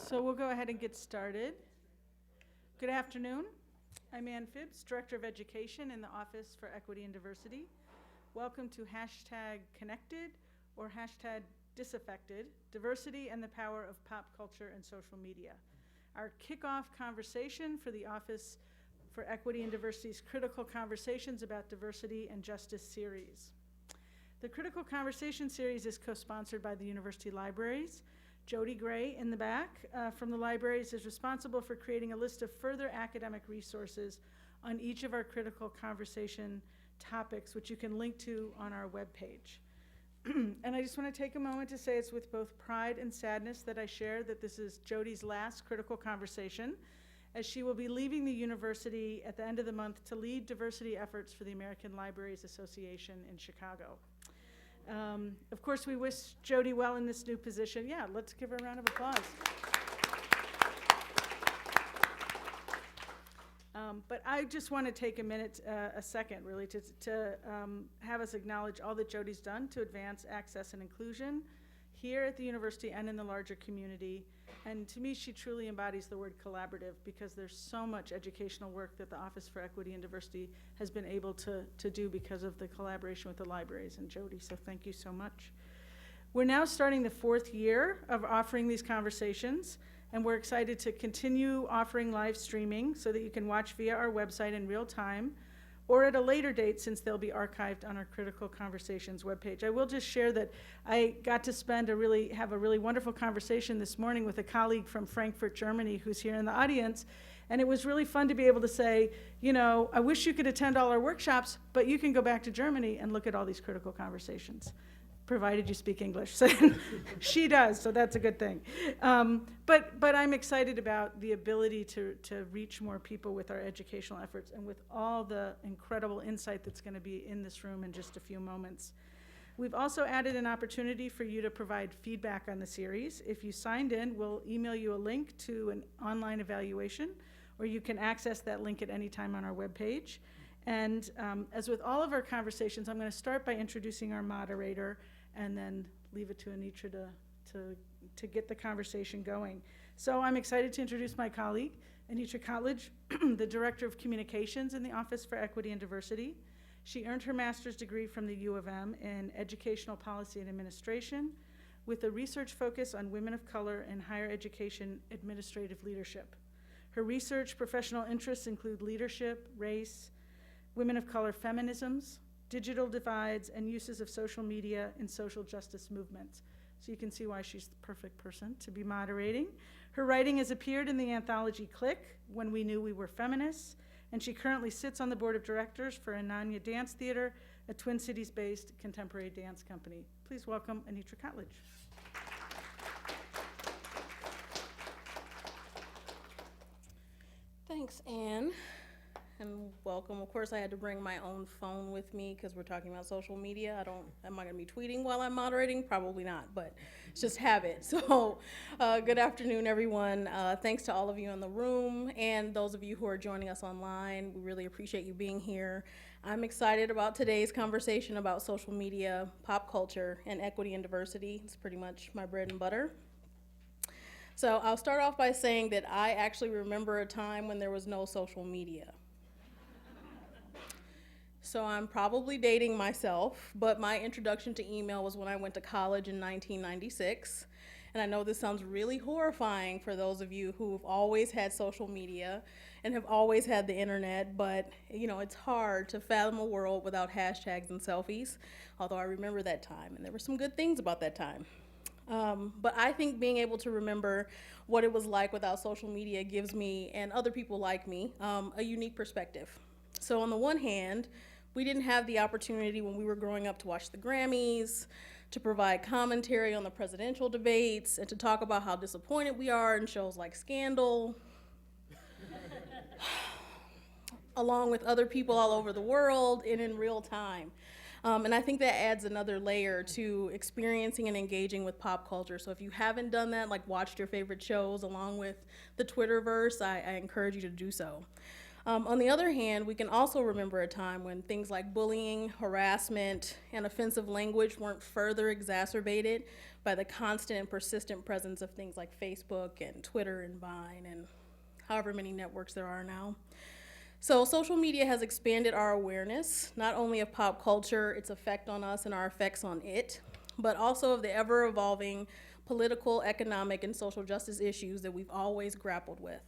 So we'll go ahead and get started. Good afternoon. I'm Ann Phibbs, Director of Education in the Office for Equity and Diversity. Welcome to #Connected or #Disaffected, Diversity and the Power of Pop Culture and Social Media. Our kickoff conversation for the Office for Equity and Diversity's Critical Conversations about Diversity and Justice series. The Critical Conversation series is co-sponsored by the University Libraries. Jody Gray in the back from the libraries is responsible for creating a list of further academic resources on each of our critical conversation topics, which you can link to on our webpage. And I just want to take a moment to say it's with both pride and sadness that I share that this is Jody's last critical conversation, as she will be leaving the university at the end of the month to lead diversity efforts for the American Libraries Association in Chicago. Of course, we wish Jody well in this new position. Yeah, let's give her a round of applause. But I just want to take a second, really, to have us acknowledge all that Jody's done to advance access and inclusion here at the university and in the larger community. And to me, she truly embodies the word collaborative, because there's so much educational work that the Office for Equity and Diversity has been able to do because of the collaboration with the libraries and Jody, so thank you so much. We're now starting the 4th year of offering these conversations, and we're excited to continue offering live streaming so that you can watch via our website in real time, or at a later date, since they'll be archived on our Critical Conversations webpage. I will just share that I got to have a really wonderful conversation this morning with a colleague from Frankfurt, Germany, who's here in the audience, and it was really fun to be able to say, you know, I wish you could attend all our workshops, but you can go back to Germany and look at all these critical conversations, provided you speak English. So she does, so that's a good thing. But I'm excited about the ability to reach more people with our educational efforts and with all the incredible insight that's going to be in this room in just a few moments. We've also added an opportunity for you to provide feedback on the series. If you signed in, we'll email you a link to an online evaluation, or you can access that link at any time on our webpage. And as with all of our conversations, I'm going to start by introducing our moderator and then leave it to Anitra to get the conversation going. So I'm excited to introduce my colleague, Anitra Cottledge, the Director of Communications in the Office for Equity and Diversity. She earned her master's degree from the U of M in Educational Policy and Administration, with a research focus on women of color and higher education administrative leadership. Her research professional interests include leadership, race, women of color feminisms, digital divides, and uses of social media in social justice movements. So you can see why she's the perfect person to be moderating. Her writing has appeared in the anthology Click, When We Knew We Were Feminists, and she currently sits on the board of directors for Ananya Dance Theater, a Twin Cities-based contemporary dance company. Please welcome Anitra Cottledge. Thanks, Anne. And welcome. Of course, I had to bring my own phone with me because we're talking about social media. Am I going to be tweeting while I'm moderating? Probably not, but it's just habit. So good afternoon, everyone. Thanks to all of you in the room and those of you who are joining us online. We really appreciate you being here. I'm excited about today's conversation about social media, pop culture, and equity and diversity. It's pretty much my bread and butter. So I'll start off by saying that I actually remember a time when there was no social media. So I'm probably dating myself, but my introduction to email was when I went to college in 1996. And I know this sounds really horrifying for those of you who've always had social media and have always had the internet, but you know, it's hard to fathom a world without hashtags and selfies, although I remember that time, and there were some good things about that time. But I think being able to remember what it was like without social media gives me, and other people like me, a unique perspective. So on the one hand, we didn't have the opportunity when we were growing up to watch the Grammys, to provide commentary on the presidential debates, and to talk about how disappointed we are in shows like Scandal, along with other people all over the world and in real time. And I think that adds another layer to experiencing and engaging with pop culture. So if you haven't done that, like watched your favorite shows along with the Twitterverse, I encourage you to do so. On the other hand, we can also remember a time when things like bullying, harassment, and offensive language weren't further exacerbated by the constant and persistent presence of things like Facebook and Twitter and Vine and however many networks there are now. So social media has expanded our awareness, not only of pop culture, its effect on us and our effects on it, but also of the ever-evolving political, economic, and social justice issues that we've always grappled with.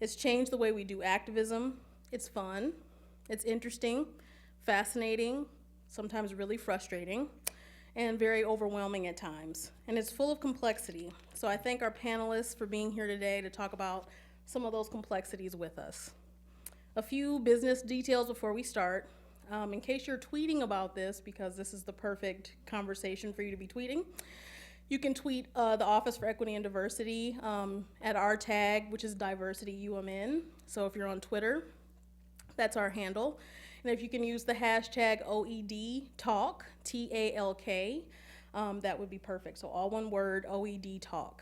It's changed the way we do activism. It's fun, it's interesting, fascinating, sometimes really frustrating, and very overwhelming at times. And it's full of complexity. So I thank our panelists for being here today to talk about some of those complexities with us. A few business details before we start. In case you're tweeting about this, because this is the perfect conversation for you to be tweeting, you can tweet the Office for Equity and Diversity at our tag, which is DiversityUMN. So if you're on Twitter, that's our handle. And if you can use the hashtag OEDTalk, T-A-L-K, that would be perfect. So all one word, OEDTalk.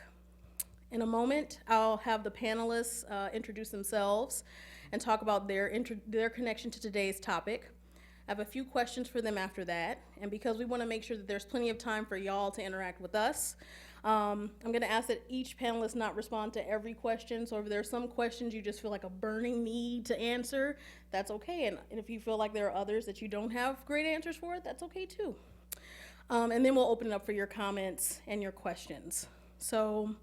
In a moment, I'll have the panelists introduce themselves and talk about their connection to today's topic. I have a few questions for them after that, and because we want to make sure that there's plenty of time for y'all to interact with us, I'm going to ask that each panelist not respond to every question. So if there's some questions you just feel like a burning need to answer, that's okay. And if you feel like there are others that you don't have great answers for, that's okay too. And then we'll open it up for your comments and your questions. So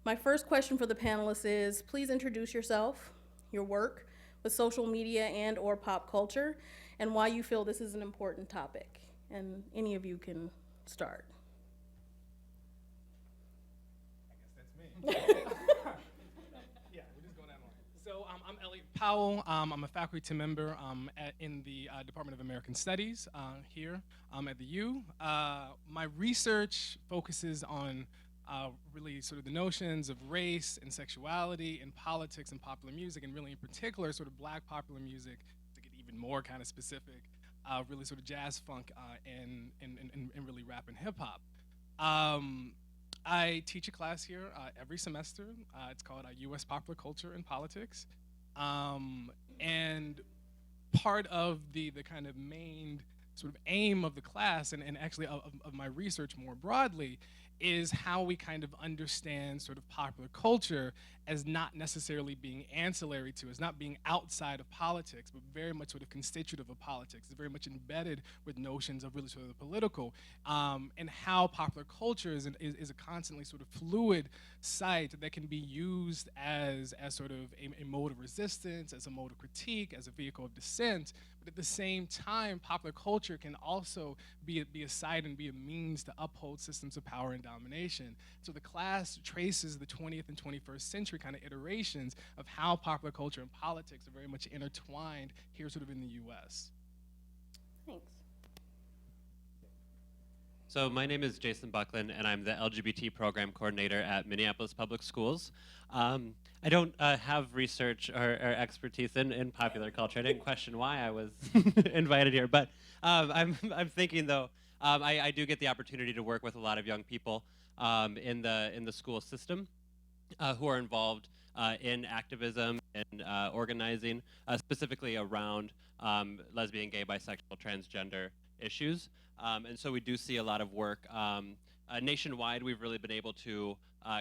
my first question for the panelists is, please introduce yourself, your work with social media and or pop culture, and why you feel this is an important topic. And any of you can start. I guess that's me. Yeah, we're just going down the line. So I'm Elliot Powell. I'm a faculty member in the Department of American Studies here at the U. My research focuses on really sort of the notions of race and sexuality in politics and popular music, and really in particular sort of Black popular music, to get even more kind of specific, really sort of jazz, funk, and really rap and hip hop. I teach a class here every semester. It's called U.S. Popular Culture and Politics. And part of the kind of main sort of aim of the class, and actually of my research more broadly, is how we kind of understand sort of popular culture as not necessarily being ancillary to, as not being outside of politics, but very much sort of constitutive of politics. It's very much embedded with notions of really sort of the political, and how popular culture is a constantly sort of fluid site that can be used as sort of a mode of resistance, as a mode of critique, as a vehicle of dissent. But at the same time, popular culture can also be a site and be a means to uphold systems of power and domination. So the class traces the 20th and 21st century kind of iterations of how popular culture and politics are very much intertwined here sort of in the US. Thanks. So my name is Jason Buckland, and I'm the LGBT program coordinator at Minneapolis Public Schools. I don't have research or expertise in popular culture. I didn't question why I was invited here, but I'm thinking though, I do get the opportunity to work with a lot of young people in the school system who are involved in activism and organizing, specifically around lesbian, gay, bisexual, transgender issues. And so we do see a lot of work. Nationwide, we've really been able to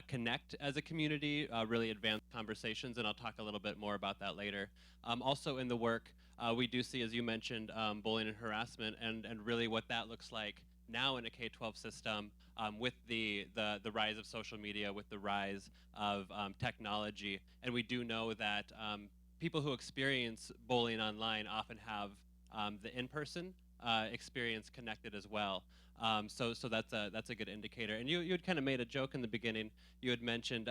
connect as a community, really advance conversations, and I'll talk a little bit more about that later. Also in the work, we do see, as you mentioned, bullying and harassment, and really what that looks like now in a K-12 system with the rise of social media, with the rise of technology. And we do know that people who experience bullying online often have the in-person experience connected as well. So that's a good indicator. And you had kind of made a joke in the beginning. You had mentioned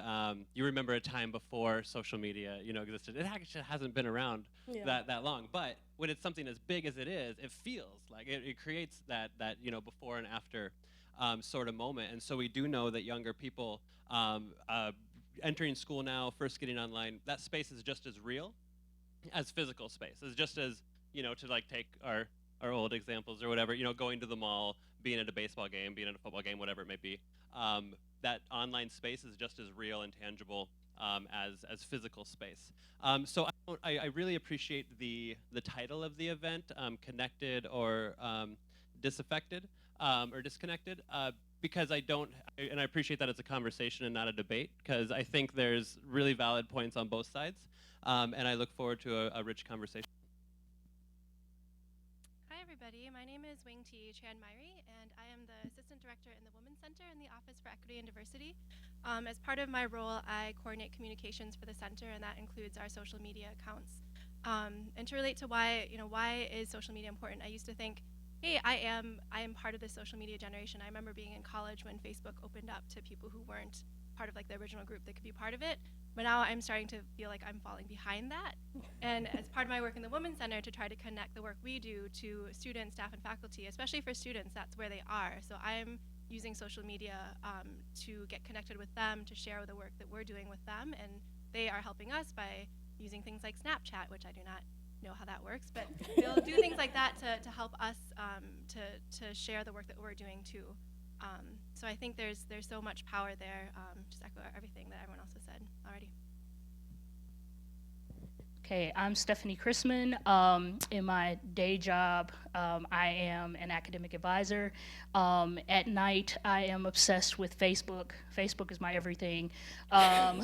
you remember a time before social media existed. It actually hasn't been around that long. But when it's something as big as it is, it feels like it creates that before and after sort of moment. And so we do know that younger people entering school now, first getting online, that space is just as real as physical space. It's just as to like take our old examples or whatever, going to the mall, being at a baseball game, being at a football game, whatever it may be. That online space is just as real and tangible as physical space. So I really appreciate the title of the event, Connected or Disaffected or Disconnected, because I appreciate that it's a conversation and not a debate, because I think there's really valid points on both sides, and I look forward to a rich conversation. Hi everybody, my name is Wing T. Chan Myri, and I am the Assistant Director in the Women's Center in the Office for Equity and Diversity. As part of my role, I coordinate communications for the center, and that includes our social media accounts. And to relate to why is social media important, I used to think, hey, I am part of this social media generation. I remember being in college when Facebook opened up to people who weren't part of like the original group that could be part of it. But now I'm starting to feel like I'm falling behind that. And as part of my work in the Women's Center, to try to connect the work we do to students, staff, and faculty, especially for students, that's where they are. So I'm using social media to get connected with them, to share the work that we're doing with them, and they are helping us by using things like Snapchat, which I do not know how that works, but they'll do things like that to help us to share the work that we're doing too. So I think there's so much power there. Just echo everything that everyone else has said already. Okay, I'm Stephanie Chrisman. In my day job, I am an academic advisor. At night, I am obsessed with Facebook. Facebook is my everything. I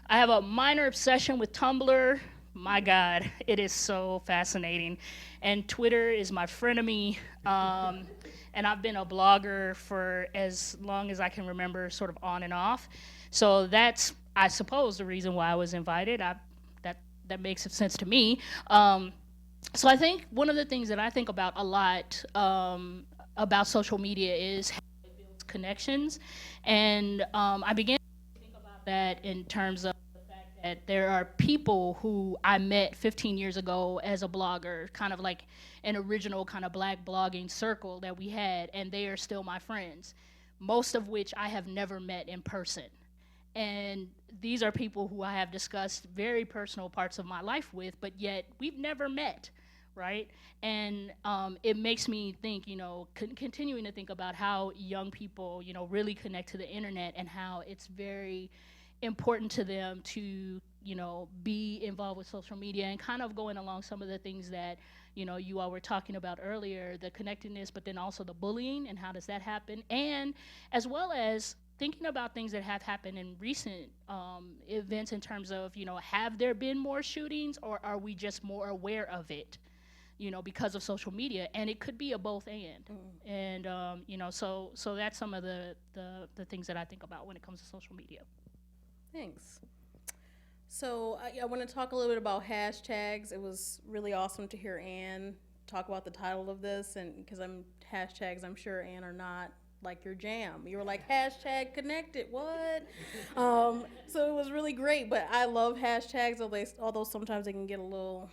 have a minor obsession with Tumblr. My God, it is so fascinating. And Twitter is my frenemy. And I've been a blogger for as long as I can remember, sort of on and off. So that's, I suppose, the reason why I was invited. That makes sense to me. So I think one of the things that I think about a lot about social media is how it builds connections. And I began to think about that in terms of the fact that there are people who I met 15 years ago as a blogger, kind of like an original kind of Black blogging circle that we had, and they are still my friends, most of which I have never met in person. And these are people who I have discussed very personal parts of my life with, but yet we've never met, right? And it makes me think, continuing to think about how young people, really connect to the internet, and how it's very important to them to, be involved with social media, and kind of going along some of the things that, you all were talking about earlier, the connectedness, but then also the bullying and how does that happen, and as well as thinking about things that have happened in recent events in terms of, have there been more shootings, or are we just more aware of it, because of social media? And it could be a both and. And, so that's some of the things that I think about when it comes to social media. Thanks. So I want to talk a little bit about hashtags. It was really awesome to hear Anne talk about the title of this, and because hashtags, I'm sure, Anne, are not like your jam. You were like, hashtag connected, what? So it was really great, but I love hashtags, although sometimes they can get a little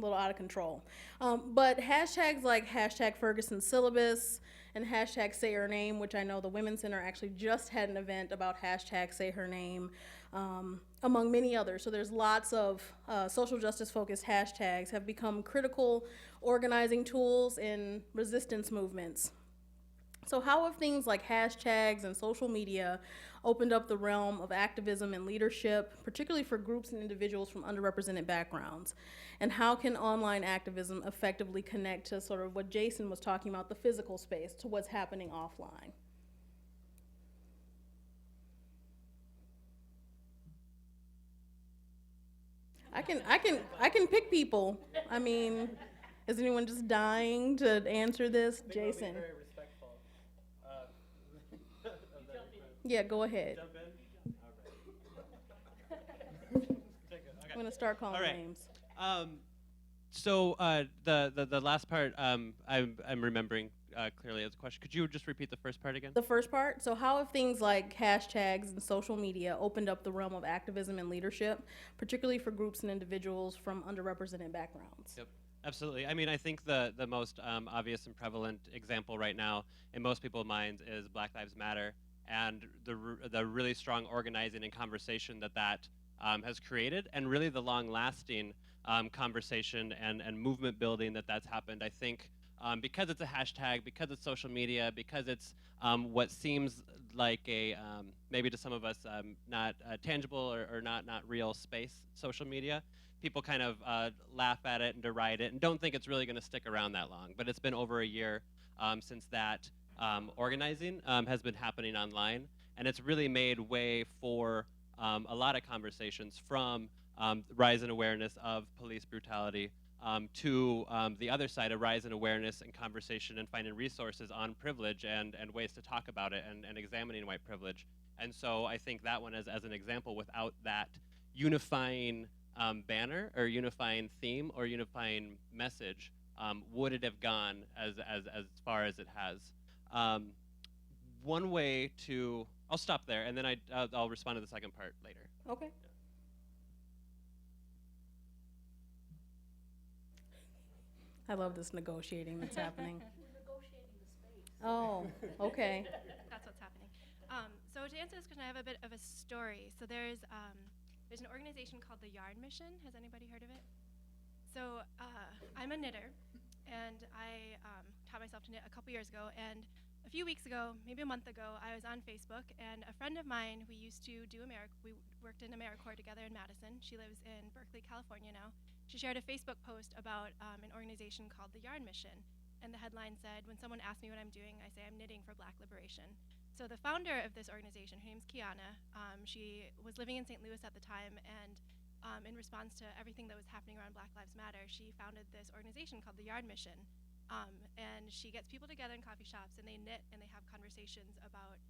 out of control. But hashtags like hashtag Ferguson syllabus and hashtag say her name, which I know the Women's Center actually just had an event about hashtag say her name, among many others. So there's lots of social justice focused hashtags have become critical organizing tools in resistance movements. So how have things like hashtags and social media opened up the realm of activism and leadership, particularly for groups and individuals from underrepresented backgrounds? And how can online activism effectively connect to sort of what Jason was talking about, the physical space, to what's happening offline? I can pick people. I mean, is anyone just dying to answer this? Jason. Yeah, go ahead. Jump in? All right. I'm gonna start calling right. names. So the last part, I'm remembering clearly as a question. Could you just repeat the first part again? The first part, so how have things like hashtags and social media opened up the realm of activism and leadership, particularly for groups and individuals from underrepresented backgrounds? Yep. Absolutely. I mean, I think the most obvious and prevalent example right now in most people's minds is Black Lives Matter, and the really strong organizing and conversation that has created, and really the long-lasting conversation and movement building that's happened. I think because it's a hashtag, because it's social media, because it's what seems like a maybe to some of us not tangible or not real space, social media. People kind of laugh at it and deride it and don't think it's really going to stick around that long. But it's been over a year since that organizing has been happening online, and it's really made way for a lot of conversations, from rise in awareness of police brutality to the other side, a rise in awareness and conversation and finding resources on privilege and ways to talk about it and examining white privilege. And so I think that one as an example, without that unifying banner or unifying theme or unifying message, would it have gone as far as it has? One way to, I'll stop there and then I'll respond to the second part later. Okay. I love this negotiating that's happening. We're negotiating the space. Oh, okay. That's what's happening. So to answer this question, I have a bit of a story. So there's an organization called the Yarn Mission. Has anybody heard of it? So I'm a knitter, and I taught myself to knit a couple years ago. And a few weeks ago, maybe a month ago, I was on Facebook, and a friend of mine, we used to do we worked in AmeriCorps together in Madison. She lives in Berkeley, California now. She shared a Facebook post about an organization called the Yarn Mission. And the headline said, when someone asks me what I'm doing, I say I'm knitting for Black liberation. So the founder of this organization, her name's Kiana, she was living in St. Louis at the time, and in response to everything that was happening around Black Lives Matter, she founded this organization called the Yarn Mission. And she gets people together in coffee shops, and they knit and they have conversations about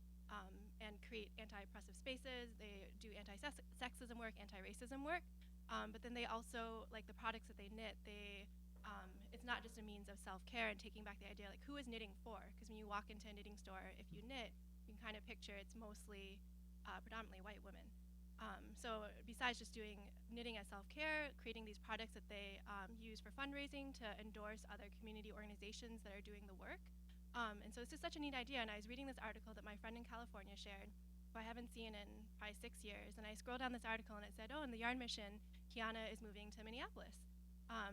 and create anti-oppressive spaces. They do anti-sexism work, anti-racism work. But then they also, like the products that they knit, it's not just a means of self-care and taking back the idea, like who is knitting for? Because when you walk into a knitting store, if you knit, you can kind of picture it's mostly predominantly white women. So besides just doing knitting as self-care, creating these products that they use for fundraising to endorse other community organizations that are doing the work. And so it's just such a neat idea. And I was reading this article that my friend in California shared, who I haven't seen in probably 6 years. And I scrolled down this article and it said, oh, in the Yarn Mission, Kiana is moving to Minneapolis.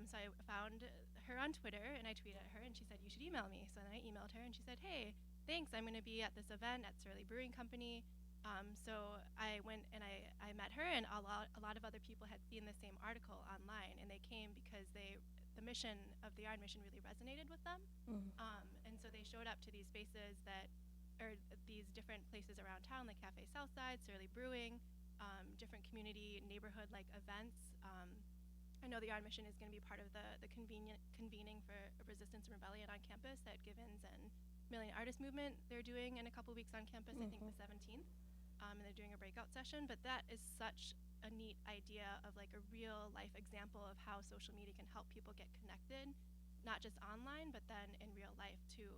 So I found her on Twitter and I tweeted at her and she said, you should email me. So then I emailed her and she said, hey, thanks, I'm gonna be at this event at Surly Brewing Company. So I went and I met her, and a lot of other people had seen the same article online, and they came because the mission of the Yarn Mission really resonated with them. And so they showed up to these spaces these different places around town, like Cafe Southside, Surly Brewing, different community neighborhood-like events. I know the Yarn Mission is going to be part of the convening for resistance and rebellion on campus at Givens and Million Artist Movement. They're doing in a couple weeks on campus, I think the 17th, and they're doing a breakout session. But that is such a neat idea of like a real life example of how social media can help people get connected, not just online, but then in real life too,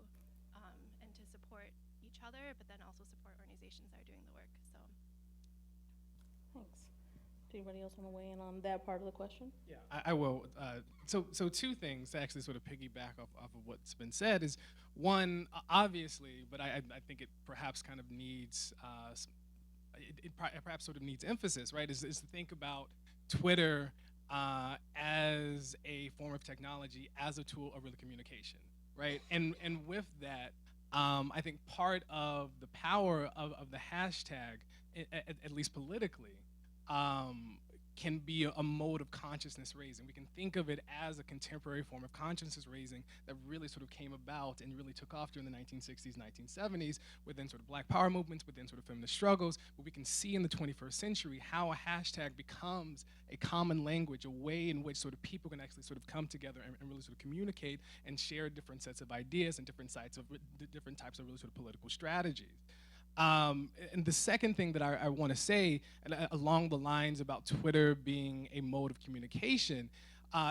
and to support each other, but then also support organizations that are doing the work. So. Thanks. Does anybody else want to weigh in on that part of the question? Yeah, I will. So two things to actually sort of piggyback off of what's been said is, one, obviously, but I think it perhaps kind of needs, it perhaps sort of needs emphasis, right, is to think about Twitter as a form of technology, as a tool of real communication, right? And with that, I think part of the power of the hashtag, at least politically, can be a mode of consciousness raising. We can think of it as a contemporary form of consciousness raising that really sort of came about and really took off during the 1960s, 1970s, within sort of Black Power movements, within sort of feminist struggles. But we can see in the 21st century how a hashtag becomes a common language, a way in which sort of people can actually sort of come together and really sort of communicate and share different sets of ideas and different types of really sort of political strategies. And the second thing that I want to say, along the lines about Twitter being a mode of communication,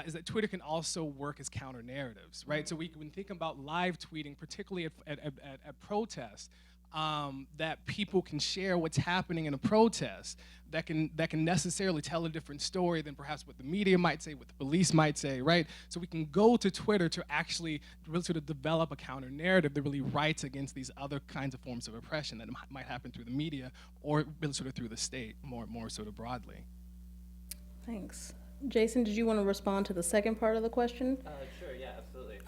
is that Twitter can also work as counter narratives, right? So we can think about live tweeting, particularly at protests, that people can share what's happening in a protest that can necessarily tell a different story than perhaps what the media might say, what the police might say, right? So we can go to Twitter to actually really sort of develop a counter narrative that really writes against these other kinds of forms of oppression that might happen through the media or really sort of through the state more sort of broadly. Thanks. Jason, did you want to respond to the second part of the question? Sure, yeah, absolutely.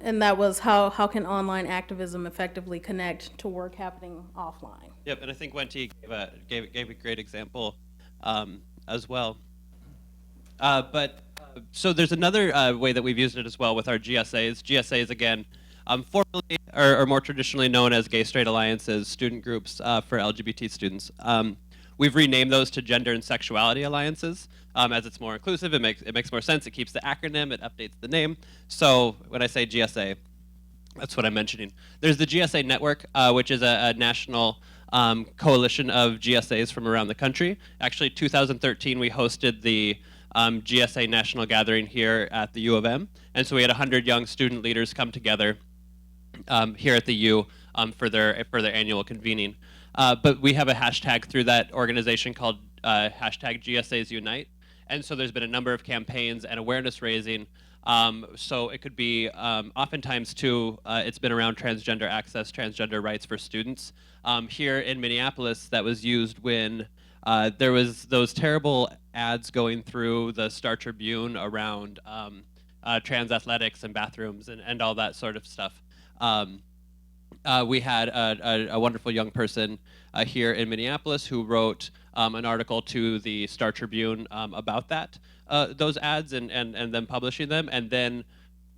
And that was how can online effectively connect to work happening offline? Yep, and I think Wenty gave a great example as well. So there's another way that we've used it as well with our GSAs. GSAs, again, formerly or more traditionally known as gay straight alliances, student groups for LGBT students. We've renamed those to gender and sexuality alliances as it's more inclusive. It makes more sense. It keeps the acronym. It updates the name. So when I say GSA, that's what I'm mentioning. There's the GSA network, which is a national coalition of GSAs from around the country. Actually, 2013, we hosted the GSA National Gathering here at the U of M. And so we had 100 young student leaders come together here at the U for their annual convening. But we have a hashtag through that organization called hashtag GSAs Unite. And so there's been a number of campaigns and awareness raising. So it could be, oftentimes too, it's been around transgender access, transgender rights for students. Here in Minneapolis, that was used when there was those terrible ads going through the Star Tribune around trans athletics and bathrooms and all that sort of stuff. We had a wonderful young person here in Minneapolis who wrote an article to the Star Tribune about that, those ads and then publishing them, and then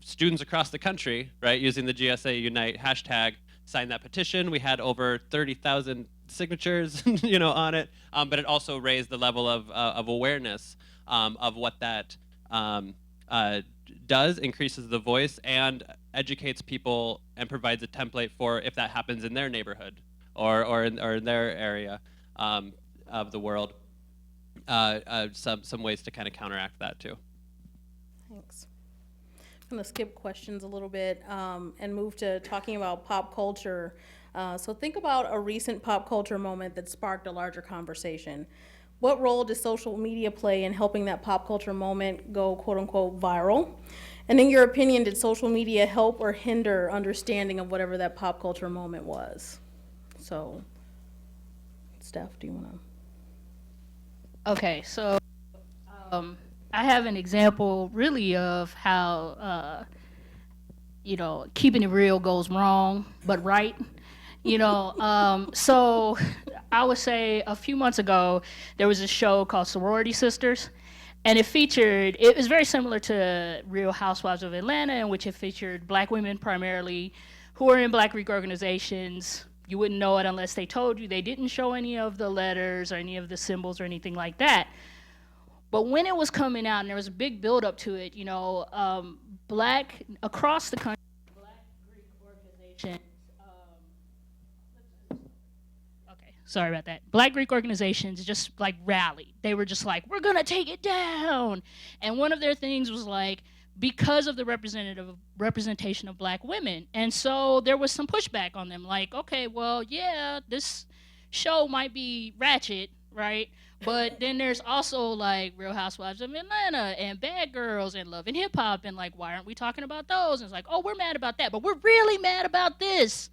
students across the country, right, using the GSA Unite hashtag, signed that petition. We had over 30,000 signatures, on it, but it also raised the level of awareness of what that does, increases the voice, and educates people and provides a template for if that happens in their neighborhood or in their area of the world. Some ways to kind of counteract that too. Thanks. I'm going to skip questions a little bit and move to talking about pop culture. So think about a recent pop culture moment that sparked a larger conversation. What role does social media play in helping that pop culture moment go quote unquote viral? And in your opinion, did social media help or hinder understanding of whatever that pop culture moment was? So, Steph, do you want to? Okay, so I have an example really of how, keeping it real goes wrong, but right. So I would say a few months ago, there was a show called Sorority Sisters, and it was very similar to Real Housewives of Atlanta, in which it featured black women primarily who are in Black Greek organizations. You wouldn't know it unless they told you. They didn't show any of the letters or any of the symbols or anything like that. But when it was coming out, and there was a big build-up to it, black, across the country, Black Greek organizations, sorry about that. Black Greek organizations just like rallied. They were just like, we're gonna take it down. And one of their things was like, because of the representation of black women. And so there was some pushback on them, like, okay, well, yeah, this show might be ratchet, right? But then there's also like Real Housewives of Atlanta and Bad Girls and Love and Hip Hop, and like, why aren't we talking about those? And it's like, oh, we're mad about that, but we're really mad about this.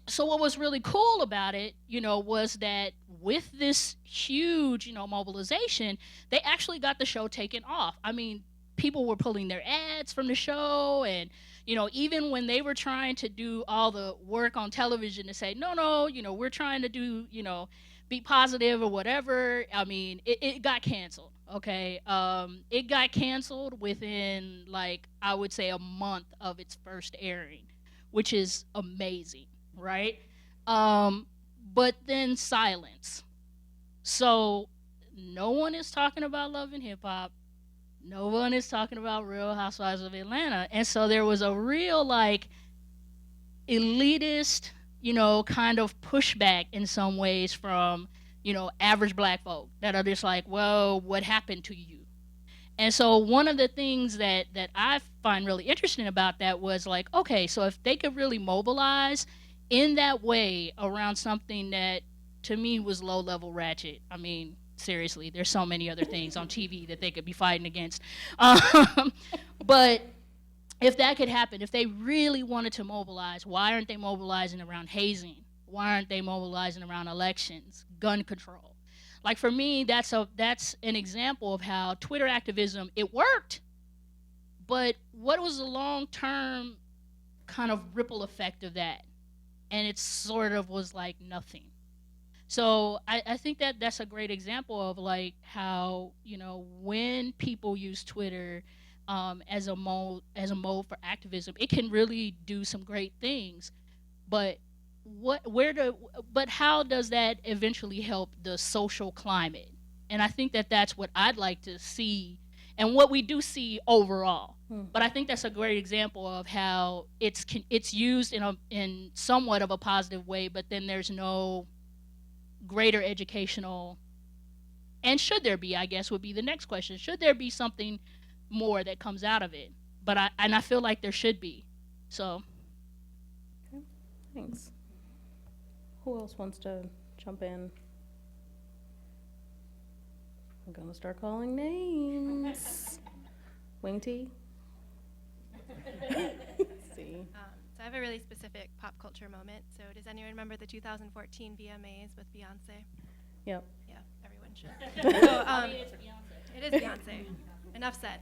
So what was really cool about it, was that with this huge, mobilization, they actually got the show taken off. I mean, people were pulling their ads from the show, and, even when they were trying to do all the work on television to say, no, we're trying to do, be positive or whatever, I mean, it got canceled, okay? It got canceled within, like, I would say a month of its first airing, which is amazing. Right? But then silence. So no one is talking about Love and Hip Hop. No one is talking about Real Housewives of Atlanta. And so there was a real like elitist, kind of pushback in some ways from, average black folk that are just like, well, what happened to you? And so one of the things that I find really interesting about that was like, okay, so if they could really mobilize in that way around something that to me was low-level ratchet. I mean, seriously, there's so many other things on TV that they could be fighting against. But if that could happen, if they really wanted to mobilize, why aren't they mobilizing around hazing? Why aren't they mobilizing around elections, gun control? Like for me, that's an example of how Twitter activism, it worked, but what was the long-term kind of ripple effect of that? And it sort of was like nothing. So I think that that's a great example of like how, you know, when people use Twitter as a mode for activism, it can really do some great things. But how does that eventually help the social climate? And I think that that's what I'd like to see, and what we do see overall. But I think that's a great example of how it's used in somewhat of a positive way, but then there's no greater educational, and should there be, I guess would be the next question, should there be something more that comes out of it? But I feel like there should be. So okay, thanks. Who else wants to jump in? I'm gonna start calling names. Wing T. See. So I have a really specific pop culture moment. So does anyone remember the 2014 VMAs with Beyonce? Yep. Yeah, everyone should. So, it is Beyonce. Enough said.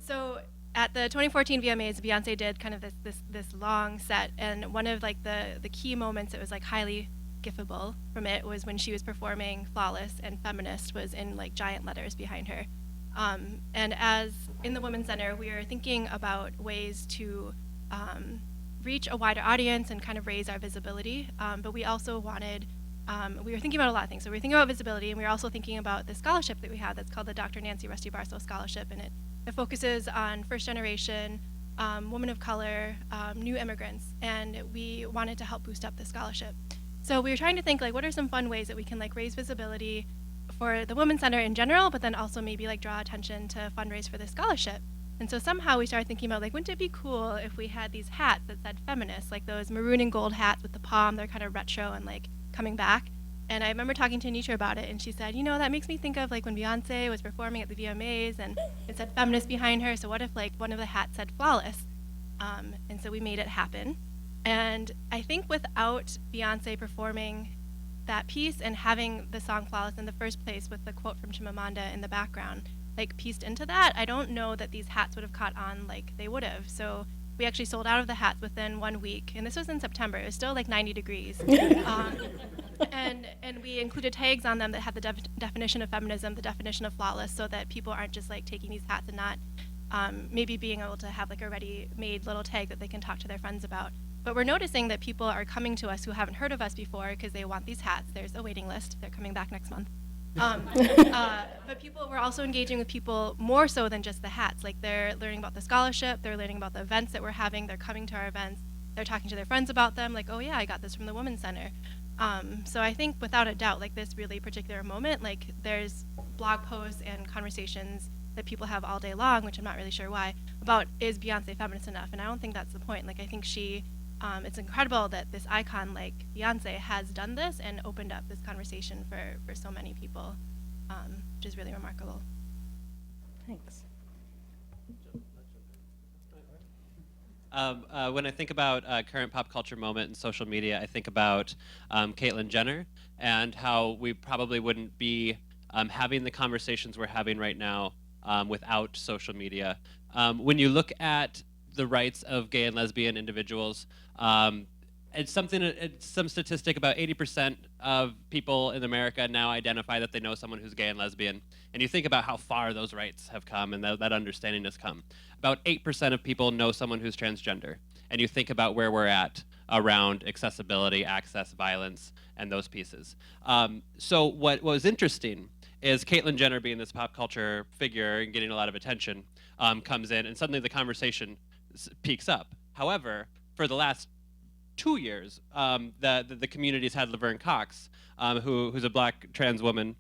So at the 2014 VMAs, Beyonce did kind of this long set, and one of like the key moments that was like highly gifable from it was when she was performing "Flawless" and "Feminist" was in like giant letters behind her. And as in the Women's Center, we are thinking about ways to reach a wider audience and kind of raise our visibility. But we also wanted, we were thinking about a lot of things. So we were thinking about visibility, and we were also thinking about the scholarship that we have that's called the Dr. Nancy Rusty Barstow Scholarship, and it focuses on first generation, women of color, new immigrants, and we wanted to help boost up the scholarship. So we were trying to think like, what are some fun ways that we can like raise visibility for the Women's Center in general, but then also maybe like draw attention to fundraise for the scholarship. And so somehow we started thinking about like, wouldn't it be cool if we had these hats that said feminist, like those maroon and gold hats with the palm, they're kind of retro and like coming back. And I remember talking to Anitra about it, and she said, you know, that makes me think of like when Beyonce was performing at the VMAs and it said feminist behind her, so what if like one of the hats said flawless? And so we made it happen. And I think without Beyonce performing that piece and having the song Flawless in the first place with the quote from Chimamanda in the background, like pieced into that, I don't know that these hats would have caught on like they would have. So we actually sold out of the hats within 1 week, and this was in September. It was still like 90 degrees. And we included tags on them that had the definition of feminism, the definition of flawless, so that people aren't just like taking these hats and not maybe being able to have like a ready-made little tag that they can talk to their friends about. But we're noticing that people are coming to us who haven't heard of us before because they want these hats. There's a waiting list. They're coming back next month. But we're also engaging with people more so than just the hats. Like they're learning about the scholarship, they're learning about the events that we're having, they're coming to our events, they're talking to their friends about them, like, oh yeah, I got this from the Women's Center. So I think without a doubt, like this really particular moment, like there's blog posts and conversations that people have all day long, which I'm not really sure why, about is Beyonce feminist enough? And I don't think that's the point. Like I think it's incredible that this icon like Beyonce has done this and opened up this conversation for so many people, which is really remarkable. Thanks. When I think about current pop culture moment in social media, I think about Caitlyn Jenner and how we probably wouldn't be having the conversations we're having right now without social media. When you look at the rights of gay and lesbian individuals, it's some statistic about 80% of people in America now identify that they know someone who's gay and lesbian. And you think about how far those rights have come and that understanding has come. About 8% of people know someone who's transgender. And you think about where we're at around accessibility, access, violence, and those pieces. So what was interesting is Caitlyn Jenner being this pop culture figure and getting a lot of attention comes in, and suddenly the conversation peaks up. However, for the last 2 years, the community's had Laverne Cox, who's a black trans woman,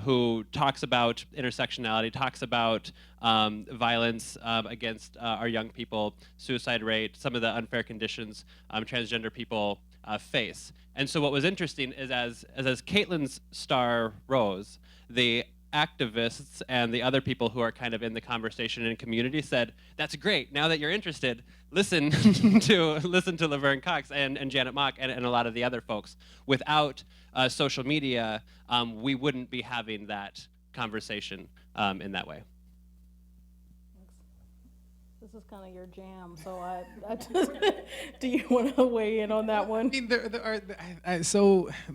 who talks about intersectionality, talks about violence against our young people, suicide rate, some of the unfair conditions transgender people face. And so what was interesting is as Caitlyn's star rose, the activists and the other people who are kind of in the conversation and community said, that's great, now that you're interested, listen to Laverne Cox and Janet Mock and a lot of the other folks. Without social media, we wouldn't be having that conversation in that way. This is kind of your jam, so I just, do you want to weigh in on that one? I mean,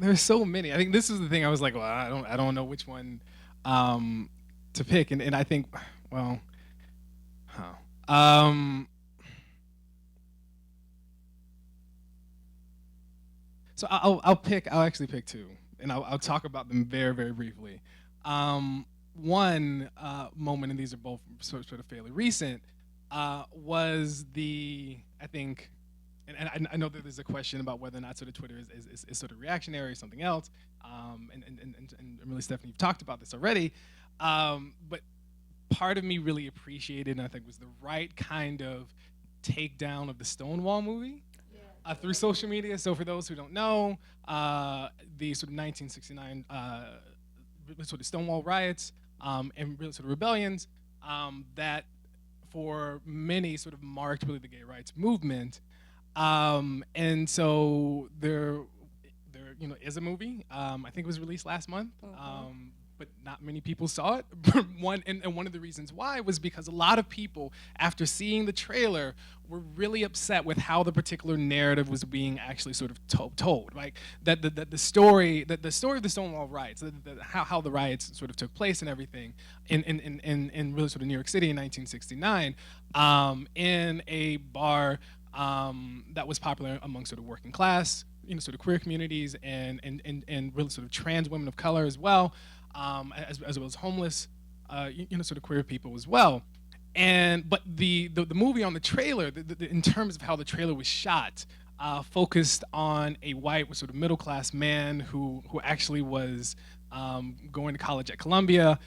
there's so many. I think this is the thing. I was like, well, I don't know which one to pick, and I think, well, so I'll actually pick two, and I'll talk about them very, very briefly. One moment, and these are both sort of fairly recent, was I think, and I know that there's a question about whether or not sort of Twitter is sort of reactionary or something else, and really, Stephanie, you've talked about this already, but part of me really appreciated, and I think was the right kind of takedown of the Stonewall movie through social media. So for those who don't know, the sort of 1969 sort of Stonewall riots and really sort of rebellions that for many sort of marked really the gay rights movement. And so there is a movie. I think it was released last month. But not many people saw it. One of the reasons why was because a lot of people, after seeing the trailer, were really upset with how the particular narrative was being actually sort of told. Like that the story of the Stonewall riots, how the riots sort of took place and everything in really sort of New York City in 1969, in a bar that was popular among sort of working class, sort of queer communities and really sort of trans women of color as well. As well as homeless, sort of queer people as well. But the movie on the trailer, in terms of how the trailer was shot, focused on a white sort of middle class man who actually was going to college at Columbia,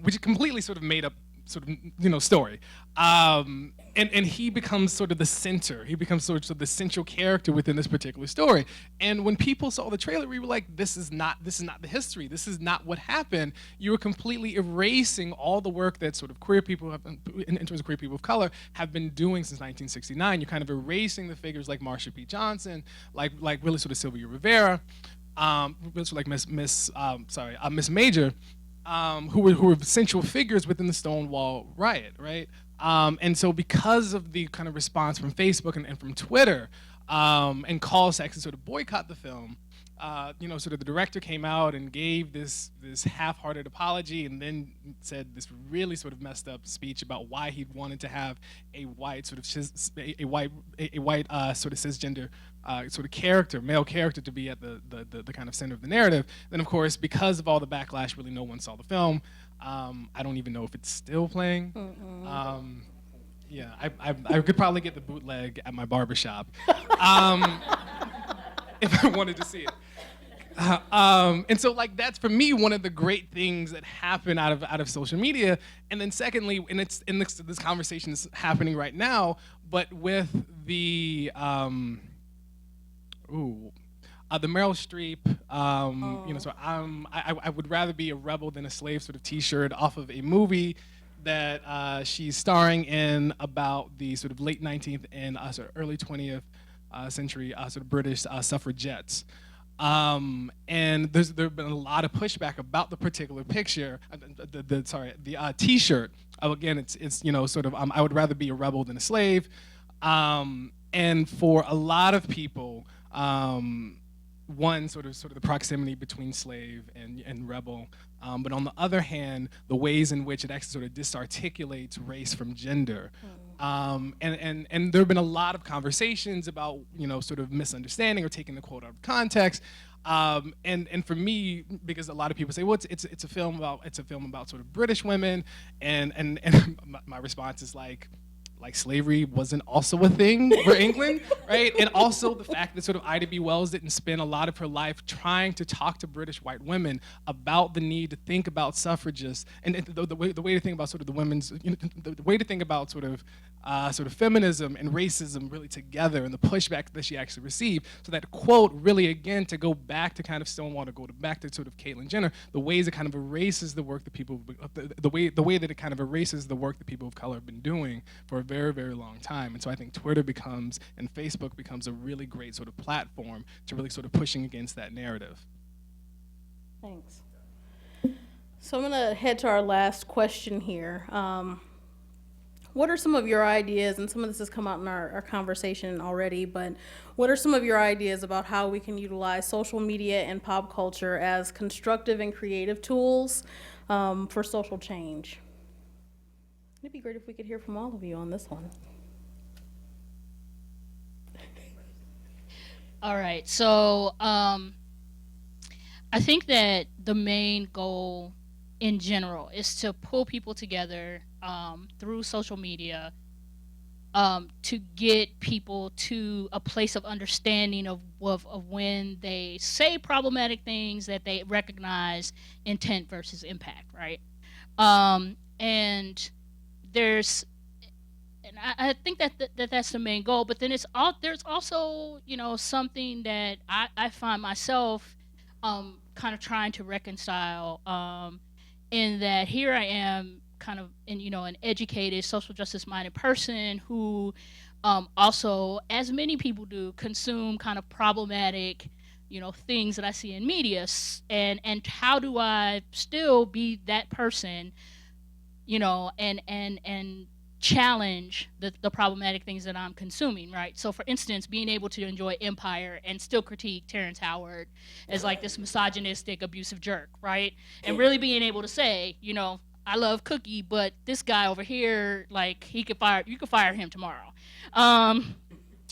which is completely sort of made up sort of story. And he becomes sort of the center. He becomes sort of the central character within this particular story. And when people saw the trailer, we were like, this is not the history. This is not what happened. You were completely erasing all the work that sort of queer people have, in terms of queer people of color, have been doing since 1969. You're kind of erasing the figures like Marsha P. Johnson, like really sort of Sylvia Rivera, really sort of like Miss Major, who were central figures within the Stonewall riot, right? And so because of the kind of response from Facebook and from Twitter, and calls to actually sort of boycott the film, sort of the director came out and gave this half-hearted apology and then said this really sort of messed up speech about why he wanted to have a white sort of sort of cisgender sort of character, male character, to be at the kind of center of the narrative. Then of course, because of all the backlash, really no one saw the film. I don't even know if it's still playing. Yeah, I could probably get the bootleg at my barbershop if I wanted to see it. And so like that's for me one of the great things that happen out of social media. And then secondly, and it's in this conversation is happening right now, but with the Meryl Streep, so I would rather be a rebel than a slave sort of T-shirt off of a movie that she's starring in about the sort of late 19th and sort of early 20th century sort of British suffragettes. And there have been a lot of pushback about the particular picture, the T-shirt. Again, it's sort of I would rather be a rebel than a slave. And for a lot of people, one sort of the proximity between slave and rebel, but on the other hand, the ways in which it actually sort of disarticulates race from gender. And there have been a lot of conversations about sort of misunderstanding or taking the quote out of context. And for me, because a lot of people say, well, it's a film about sort of British women, and my response is like slavery wasn't also a thing for England, right? And also the fact that sort of Ida B. Wells didn't spend a lot of her life trying to talk to British white women about the need to think about suffragists and the way to think about sort of the women's, the way to think about sort of sort of feminism and racism really together, and the pushback that she actually received. So that quote really, again, to go back to kind of Stonewall, to go back to sort of Caitlyn Jenner, the ways it kind of erases the work that people, the way that it kind of erases the work that people of color have been doing for a very, very long time. And so I think Twitter becomes, and Facebook becomes a really great sort of platform to really sort of pushing against that narrative. Thanks. So I'm going to head to our last question here. What are some of your ideas, and some of this has come out in our conversation already, but what are some of your ideas about how we can utilize social media and pop culture as constructive and creative tools for social change? It'd be great if we could hear from all of you on this one. All right, so I think that the main goal in general is to pull people together through social media to get people to a place of understanding of when they say problematic things, that they recognize intent versus impact, right? And there's, and I think that's the main goal, but then there's also, you know, something that I find myself kind of trying to reconcile in that here I am kind of an educated, social justice minded person who also, as many people do, consume kind of problematic, things that I see in media, and how do I still be that person, and challenge the problematic things that I'm consuming, right? So for instance, being able to enjoy Empire and still critique Terrence Howard as like this misogynistic, abusive jerk, right? And really being able to say, I love Cookie, but this guy over here, like, you could fire him tomorrow,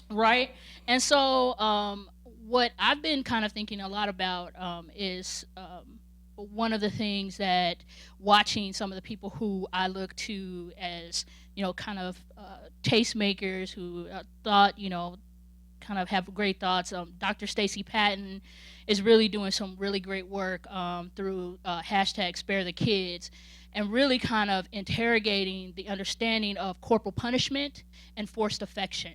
right? And so what I've been kind of thinking a lot about is one of the things that watching some of the people who I look to as, kind of tastemakers who thought, kind of have great thoughts. Dr. Stacey Patton is really doing some really great work through hashtag Spare the Kids, and really kind of interrogating the understanding of corporal punishment and forced affection,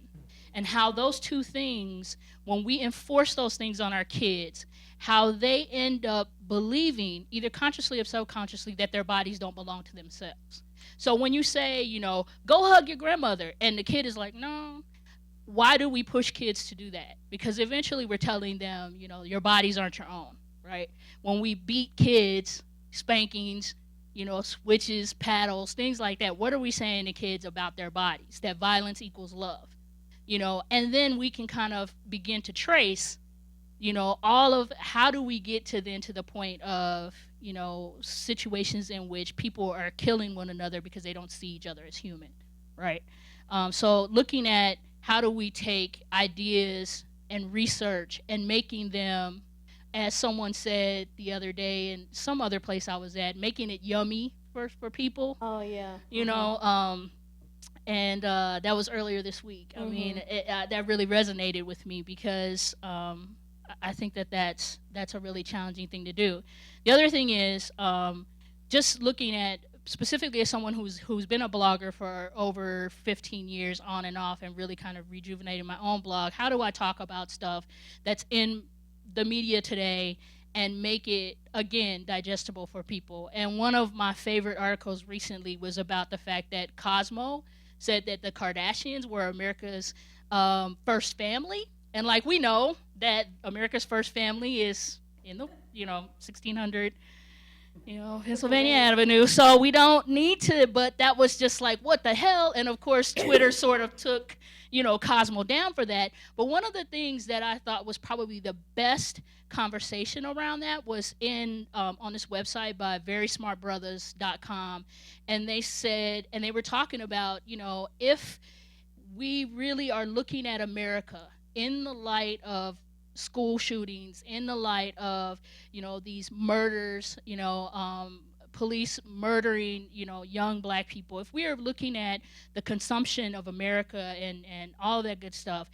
and how those two things, when we enforce those things on our kids, how they end up believing, either consciously or subconsciously, that their bodies don't belong to themselves. So when you say, go hug your grandmother, and the kid is like, no, why do we push kids to do that? Because eventually we're telling them, your bodies aren't your own, right? When we beat kids, spankings, switches, paddles, things like that, what are we saying to kids about their bodies? That violence equals love, and then we can kind of begin to trace, all of how do we get to the point of, situations in which people are killing one another because they don't see each other as human, right? So looking at how do we take ideas and research and making them, as someone said the other day in some other place I was at, making it yummy for people. Oh, yeah. And that was earlier this week. I mean, that really resonated with me because I think that's a really challenging thing to do. The other thing is just looking at, specifically as someone who's been a blogger for over 15 years on and off, and really kind of rejuvenating my own blog, how do I talk about stuff that's in the media today and make it, again, digestible for people? And one of my favorite articles recently was about the fact that Cosmo said that the Kardashians were America's first family. And like, we know that America's first family is in the, 1600, Pennsylvania Avenue. So we don't need to, but that was just like, what the hell? And of course, Twitter sort of took, Cosmo down for that. But one of the things that I thought was probably the best conversation around that was on this website by verysmartbrothers.com. And they said, and they were talking about, if we really are looking at America in the light of school shootings, in the light of, these murders, police murdering, young black people, if we are looking at the consumption of America and all that good stuff,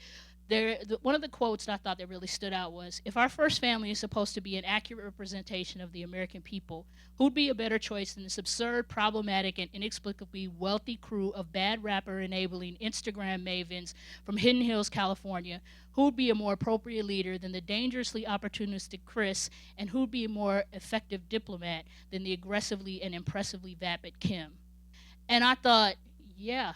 one of the quotes that I thought that really stood out was, if our first family is supposed to be an accurate representation of the American people, who'd be a better choice than this absurd, problematic, and inexplicably wealthy crew of bad rapper-enabling Instagram mavens from Hidden Hills, California? Who'd be a more appropriate leader than the dangerously opportunistic Chris? And who'd be a more effective diplomat than the aggressively and impressively vapid Kim? And I thought, yeah.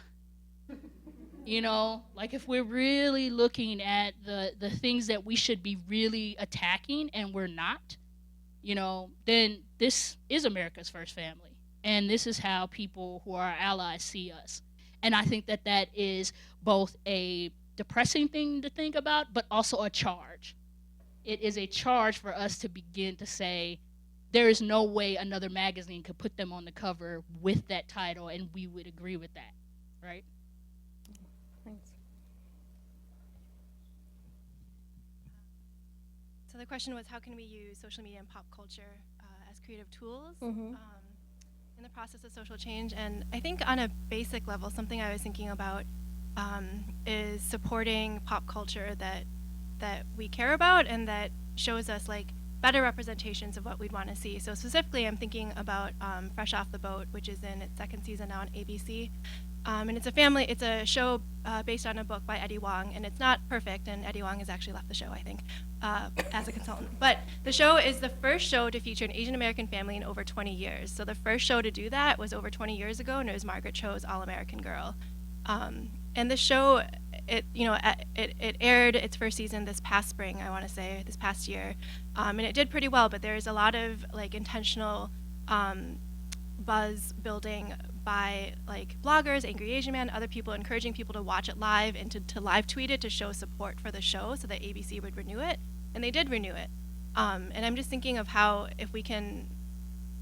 You know, like if we're really looking at the things that we should be really attacking and we're not, you know, then this is America's first family. And this is how people who are our allies see us. And I think that that is both a depressing thing to think about, but also a charge. It is a charge for us to begin to say, there is no way another magazine could put them on the cover with that title, and we would agree with that, right? Thanks. So the question was, how can we use social media and pop culture as creative tools in the process of social change? And I think on a basic level, something I was thinking about is supporting pop culture that we care about and that shows us like better representations of what we'd want to see. So specifically, I'm thinking about Fresh Off the Boat, which is in its second season now on ABC. And it's a show based on a book by Eddie Wong, and it's not perfect, and Eddie Wong has actually left the show, I think, as a consultant. But the show is the first show to feature an Asian American family in over 20 years. So the first show to do that was over 20 years ago, and it was Margaret Cho's All American Girl. And the show, it aired its first season this past spring, I want to say, this past year, and it did pretty well. But there's a lot of like intentional buzz building by like bloggers, Angry Asian Man, other people encouraging people to watch it live and to live tweet it to show support for the show so that ABC would renew it, and they did renew it. And I'm just thinking of how if we can,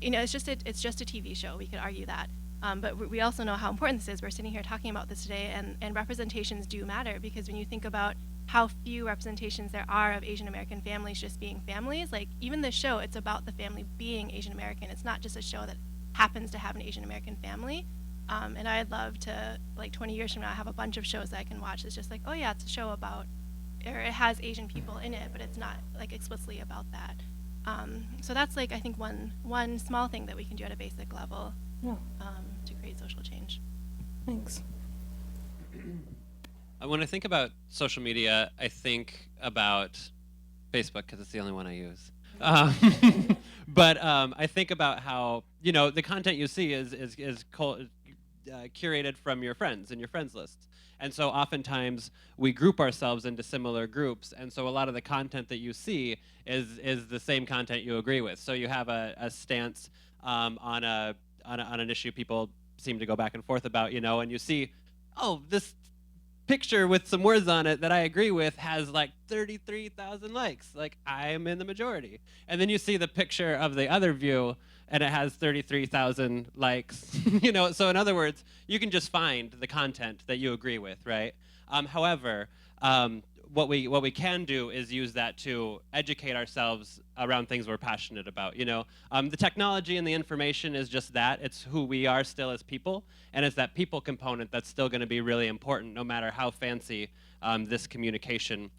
you know, it's just a TV show. We could argue that. But we also know how important this is. We're sitting here talking about this today, and representations do matter, because when you think about how few representations there are of Asian American families just being families, like even this show, it's about the family being Asian American. It's not just a show that happens to have an Asian American family. And I'd love to, like 20 years from now, have a bunch of shows that I can watch. It's just like, oh yeah, it's a show about, or it has Asian people in it, but it's not like explicitly about that. So that's like, I think one small thing that we can do at a basic level. Yeah. To create social change. Thanks. When I think about social media, I think about Facebook because it's the only one I use. But I think about how, you know, the content you see is curated from your friends and your friends lists. And so oftentimes we group ourselves into similar groups, and so a lot of the content that you see is the same content you agree with. So you have a stance on an issue people seem to go back and forth about, you know, and you see, oh, this picture with some words on it that I agree with has like 33,000 likes. Like, I'm in the majority. And then you see the picture of the other view and it has 33,000 likes. You know, so in other words, you can just find the content that you agree with, right? However, what we can do is use that to educate ourselves around things we're passionate about. You know, the technology and the information is just that. It's who we are still as people, and it's that people component that's still going to be really important, no matter how fancy this communication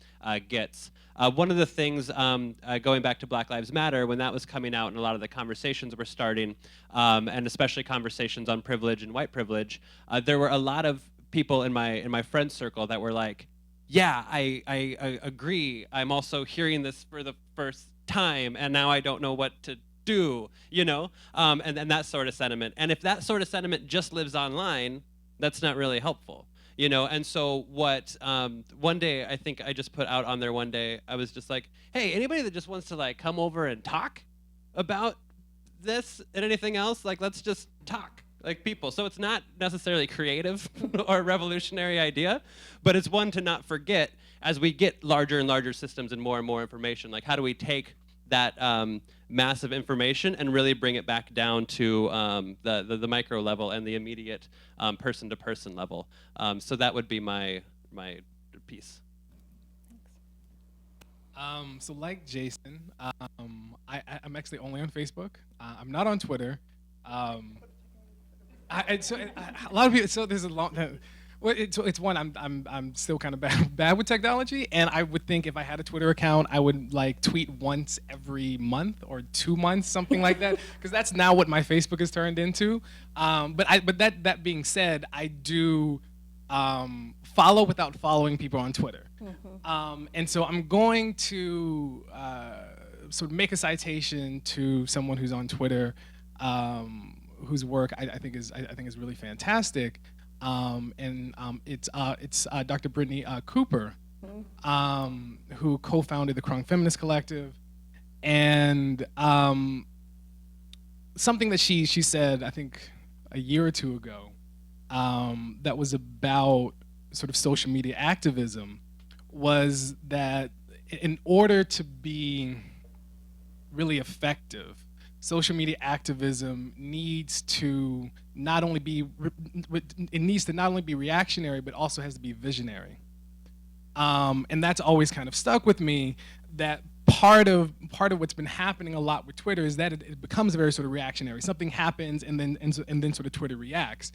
gets. One of the things, going back to Black Lives Matter, when that was coming out and a lot of the conversations were starting, and especially conversations on privilege and white privilege, there were a lot of people in my friend circle that were like, yeah, I agree. I'm also hearing this for the first time, and now I don't know what to do, you know? And that sort of sentiment. And if that sort of sentiment just lives online, that's not really helpful, you know? And so what, one day, I think I just put out on there one day, I was just like, hey, anybody that just wants to like come over and talk about this and anything else, like let's just talk. Like people. So it's not necessarily creative or a revolutionary idea, but it's one to not forget as we get larger and larger systems and more information. Like, how do we take that massive information and really bring it back down to the micro level and the immediate person-to-person level? So that would be my piece. So like Jason, I'm actually only on Facebook. I'm not on Twitter. A lot of people. So there's a long. Well, it's one, I'm still kind of bad with technology, and I would think if I had a Twitter account, I would like tweet once every month or 2 months, something like that, because that's now what my Facebook has turned into. But that being said, I do follow without following people on Twitter, and so I'm going to sort of make a citation to someone who's on Twitter, whose work I think is really fantastic. It's Dr. Brittany Cooper, who co-founded the Crunk Feminist Collective, and something that she said, I think a year or two ago, that was about sort of social media activism, was that in order to be really effective, social media activism needs to not only be reactionary, but also has to be visionary. And that's always kind of stuck with me, that part of what's been happening a lot with Twitter is that it becomes very sort of reactionary. Something happens and then sort of Twitter reacts.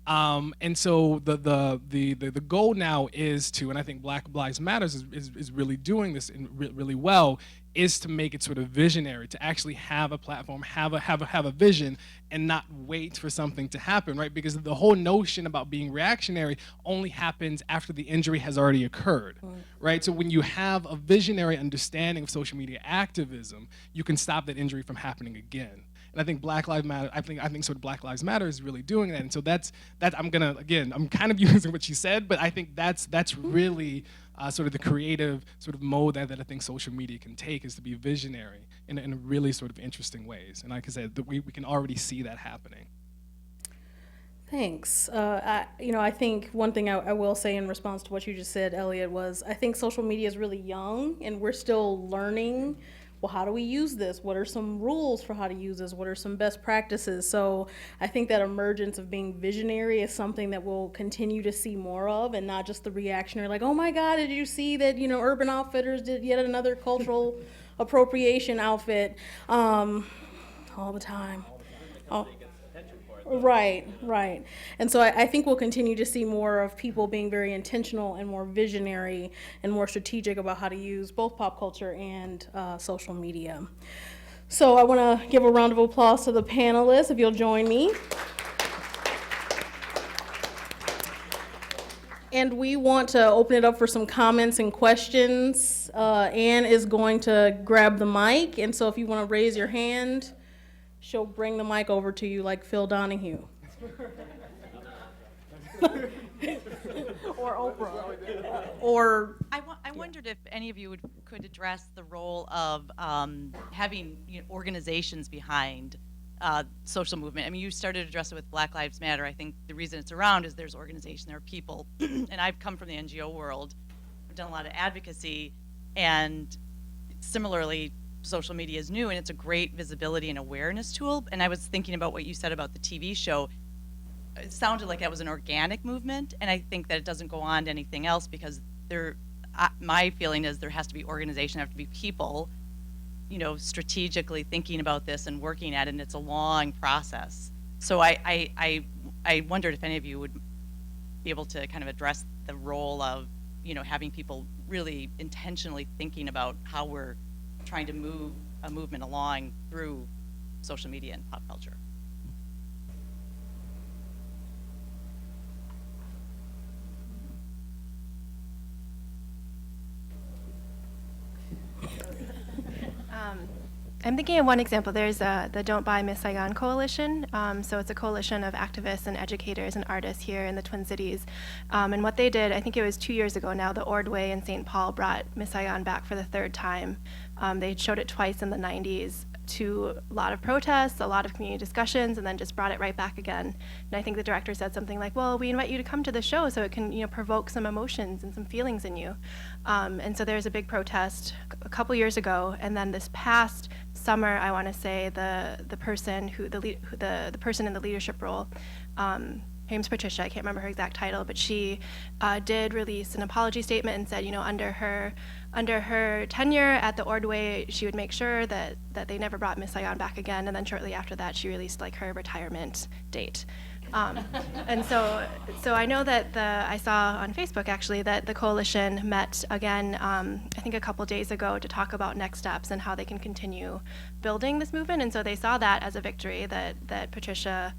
And so the goal now is to, and I think Black Lives Matter is really doing this really well, is to make it sort of visionary, to actually have a platform, have a vision, and not wait for something to happen, right? Because the whole notion about being reactionary only happens after the injury has already occurred, right? So when you have a visionary understanding of social media activism, you can stop that injury from happening again. And I think Black Lives Matter, I think sort of Black Lives Matter is really doing that. And so that's I'm kind of using what she said, but I think that's really sort of the creative sort of mode that I think social media can take, is to be visionary in really sort of interesting ways. And like I said, we can already see that happening. Thanks. I think one thing I will say in response to what you just said, Elliot, was I think social media is really young and we're still learning. Well, how do we use this? What are some rules for how to use this? What are some best practices? So I think that emergence of being visionary is something that we'll continue to see more of, and not just the reactionary, like, oh my God, did you see that, Urban Outfitters did yet another cultural appropriation outfit all the time. Right. And so I think we'll continue to see more of people being very intentional and more visionary and more strategic about how to use both pop culture and social media. So I want to give a round of applause to the panelists, if you'll join me. And we want to open it up for some comments and questions. Anne is going to grab the mic, and so if you want to raise your hand, she'll bring the mic over to you like Phil Donahue. Or Oprah. Or I wondered if any of you could address the role of having organizations behind social movement. I mean, you started to address it with Black Lives Matter. I think the reason it's around is there's organization, there are people. And I've come from the NGO world. I've done a lot of advocacy. And similarly, social media is new, and it's a great visibility and awareness tool. And I was thinking about what you said about the TV show. It sounded like that was an organic movement, and I think that it doesn't go on to anything else, because my feeling is there has to be organization, there have to be people, strategically thinking about this and working at it, and it's a long process. So I wondered if any of you would be able to kind of address the role of, having people really intentionally thinking about how we're trying to move a movement along through social media and pop culture. I'm thinking of one example. There's the Don't Buy Miss Saigon Coalition. So it's a coalition of activists and educators and artists here in the Twin Cities. And what they did, I think it was 2 years ago now, the Ordway in St. Paul brought Miss Saigon back for the third time. They had showed it twice in the 90s to a lot of protests, a lot of community discussions, and then just brought it right back again. And I think the director said something like, well, we invite you to come to the show so it can provoke some emotions and some feelings in you. And so there's a big protest a couple years ago, and then this past summer, I want to say the person the person in the leadership role, her name's Patricia, I can't remember her exact title, but she did release an apology statement and said, under her tenure at the Ordway, she would make sure that they never brought Miss Saigon back again, and then shortly after that, she released her retirement date. And so I know that I saw on Facebook actually that the coalition met again, I think a couple days ago, to talk about next steps and how they can continue building this movement. And so they saw that as a victory that Patricia,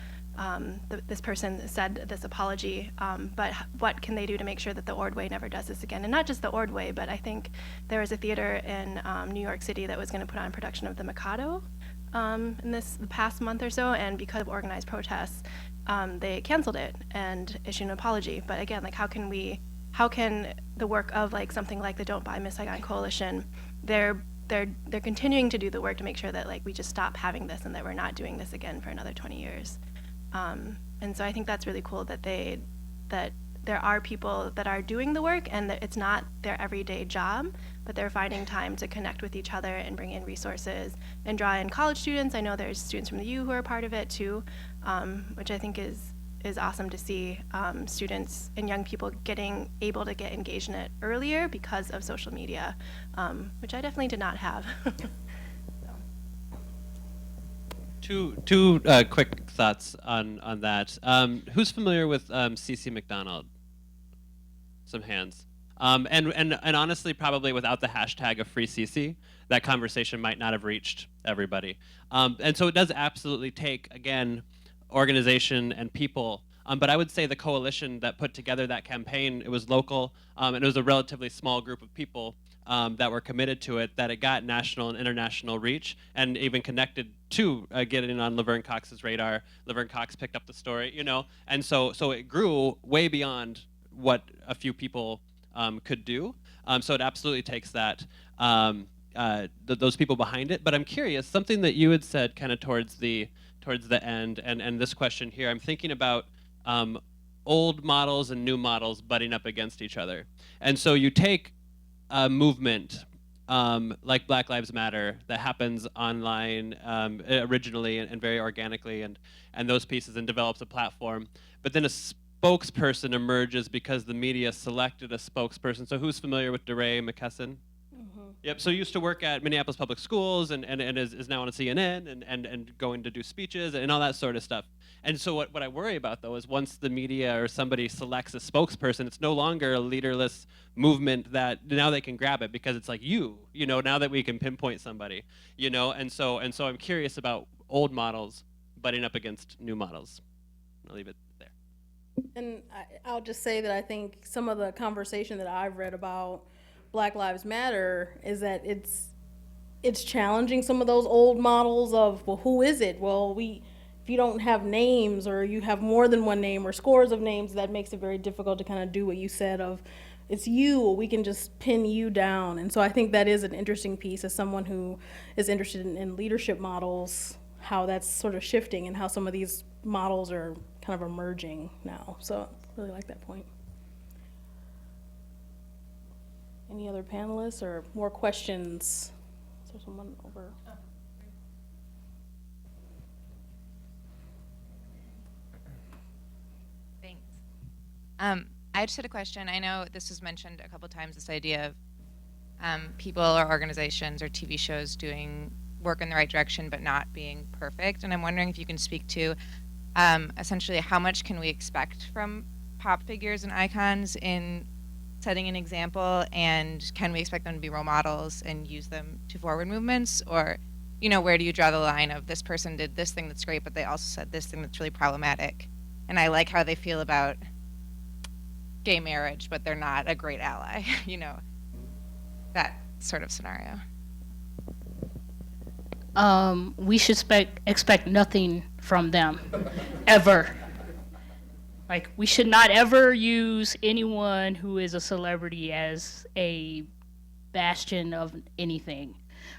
this person said this apology, but what can they do to make sure that the Ordway never does this again? And not just the Ordway, but I think there was a theater in New York City that was going to put on a production of The Mikado in the past month or so, and because of organized protests, they canceled it and issued an apology. But again, like how can the work of like something like the Don't Buy Miss Saigon Coalition, they're continuing to do the work to make sure that like we just stop having this and that we're not doing this again for another 20 years. And so I think that's really cool that there are people that are doing the work and that it's not their everyday job, but they're finding time to connect with each other and bring in resources and draw in college students. I know there's students from the U who are part of it too, which I think is awesome to see, students and young people able to get engaged in it earlier because of social media, which I definitely did not have. Two quick thoughts on that. Who's familiar with CC McDonald? Some hands. And honestly, probably without the hashtag of Free CC, that conversation might not have reached everybody. And so it does absolutely take, again, organization and people. But I would say the coalition that put together that campaign, it was local, and it was a relatively small group of people that were committed to it, that it got national and international reach, and even connected to getting on Laverne Cox's radar. Laverne Cox picked up the story, you know, and so it grew way beyond what a few people could do. So it absolutely takes that, those people behind it. But I'm curious, something that you had said kind of towards the end, and this question here, I'm thinking about old models and new models butting up against each other. And so you take a movement like Black Lives Matter that happens online originally and very organically, and those pieces, and develops a platform, but then a spokesperson emerges because the media selected a spokesperson. So who's familiar with DeRay McKesson? Yep, so used to work at Minneapolis Public Schools and is now on CNN and going to do speeches and all that sort of stuff. And so what I worry about, though, is once the media or somebody selects a spokesperson, it's no longer a leaderless movement that now they can grab it because it's like you know, now that we can pinpoint somebody, you know, and so I'm curious about old models butting up against new models. I'll leave it there. And I'll just say that I think some of the conversation that I've read about Black Lives Matter is that it's challenging some of those old models of, well, who is it? Well, if you don't have names, or you have more than one name or scores of names, that makes it very difficult to kind of do what you said of, it's you, we can just pin you down. And so I think that is an interesting piece as someone who is interested in leadership models, how that's sort of shifting and how some of these models are kind of emerging now. So I really like that point. Any other panelists or more questions? Is there someone over? Thanks. I just had a question. I know this was mentioned a couple times, this idea of people or organizations or TV shows doing work in the right direction but not being perfect. And I'm wondering if you can speak to essentially how much can we expect from pop figures and icons in setting an example, and can we expect them to be role models and use them to forward movements? Or, you know, where do you draw the line of this person did this thing that's great, but they also said this thing that's really problematic? And I like how they feel about gay marriage, but they're not a great ally, you know, that sort of scenario. We should expect nothing from them, ever. Like, we should not ever use anyone who is a celebrity as a bastion of anything,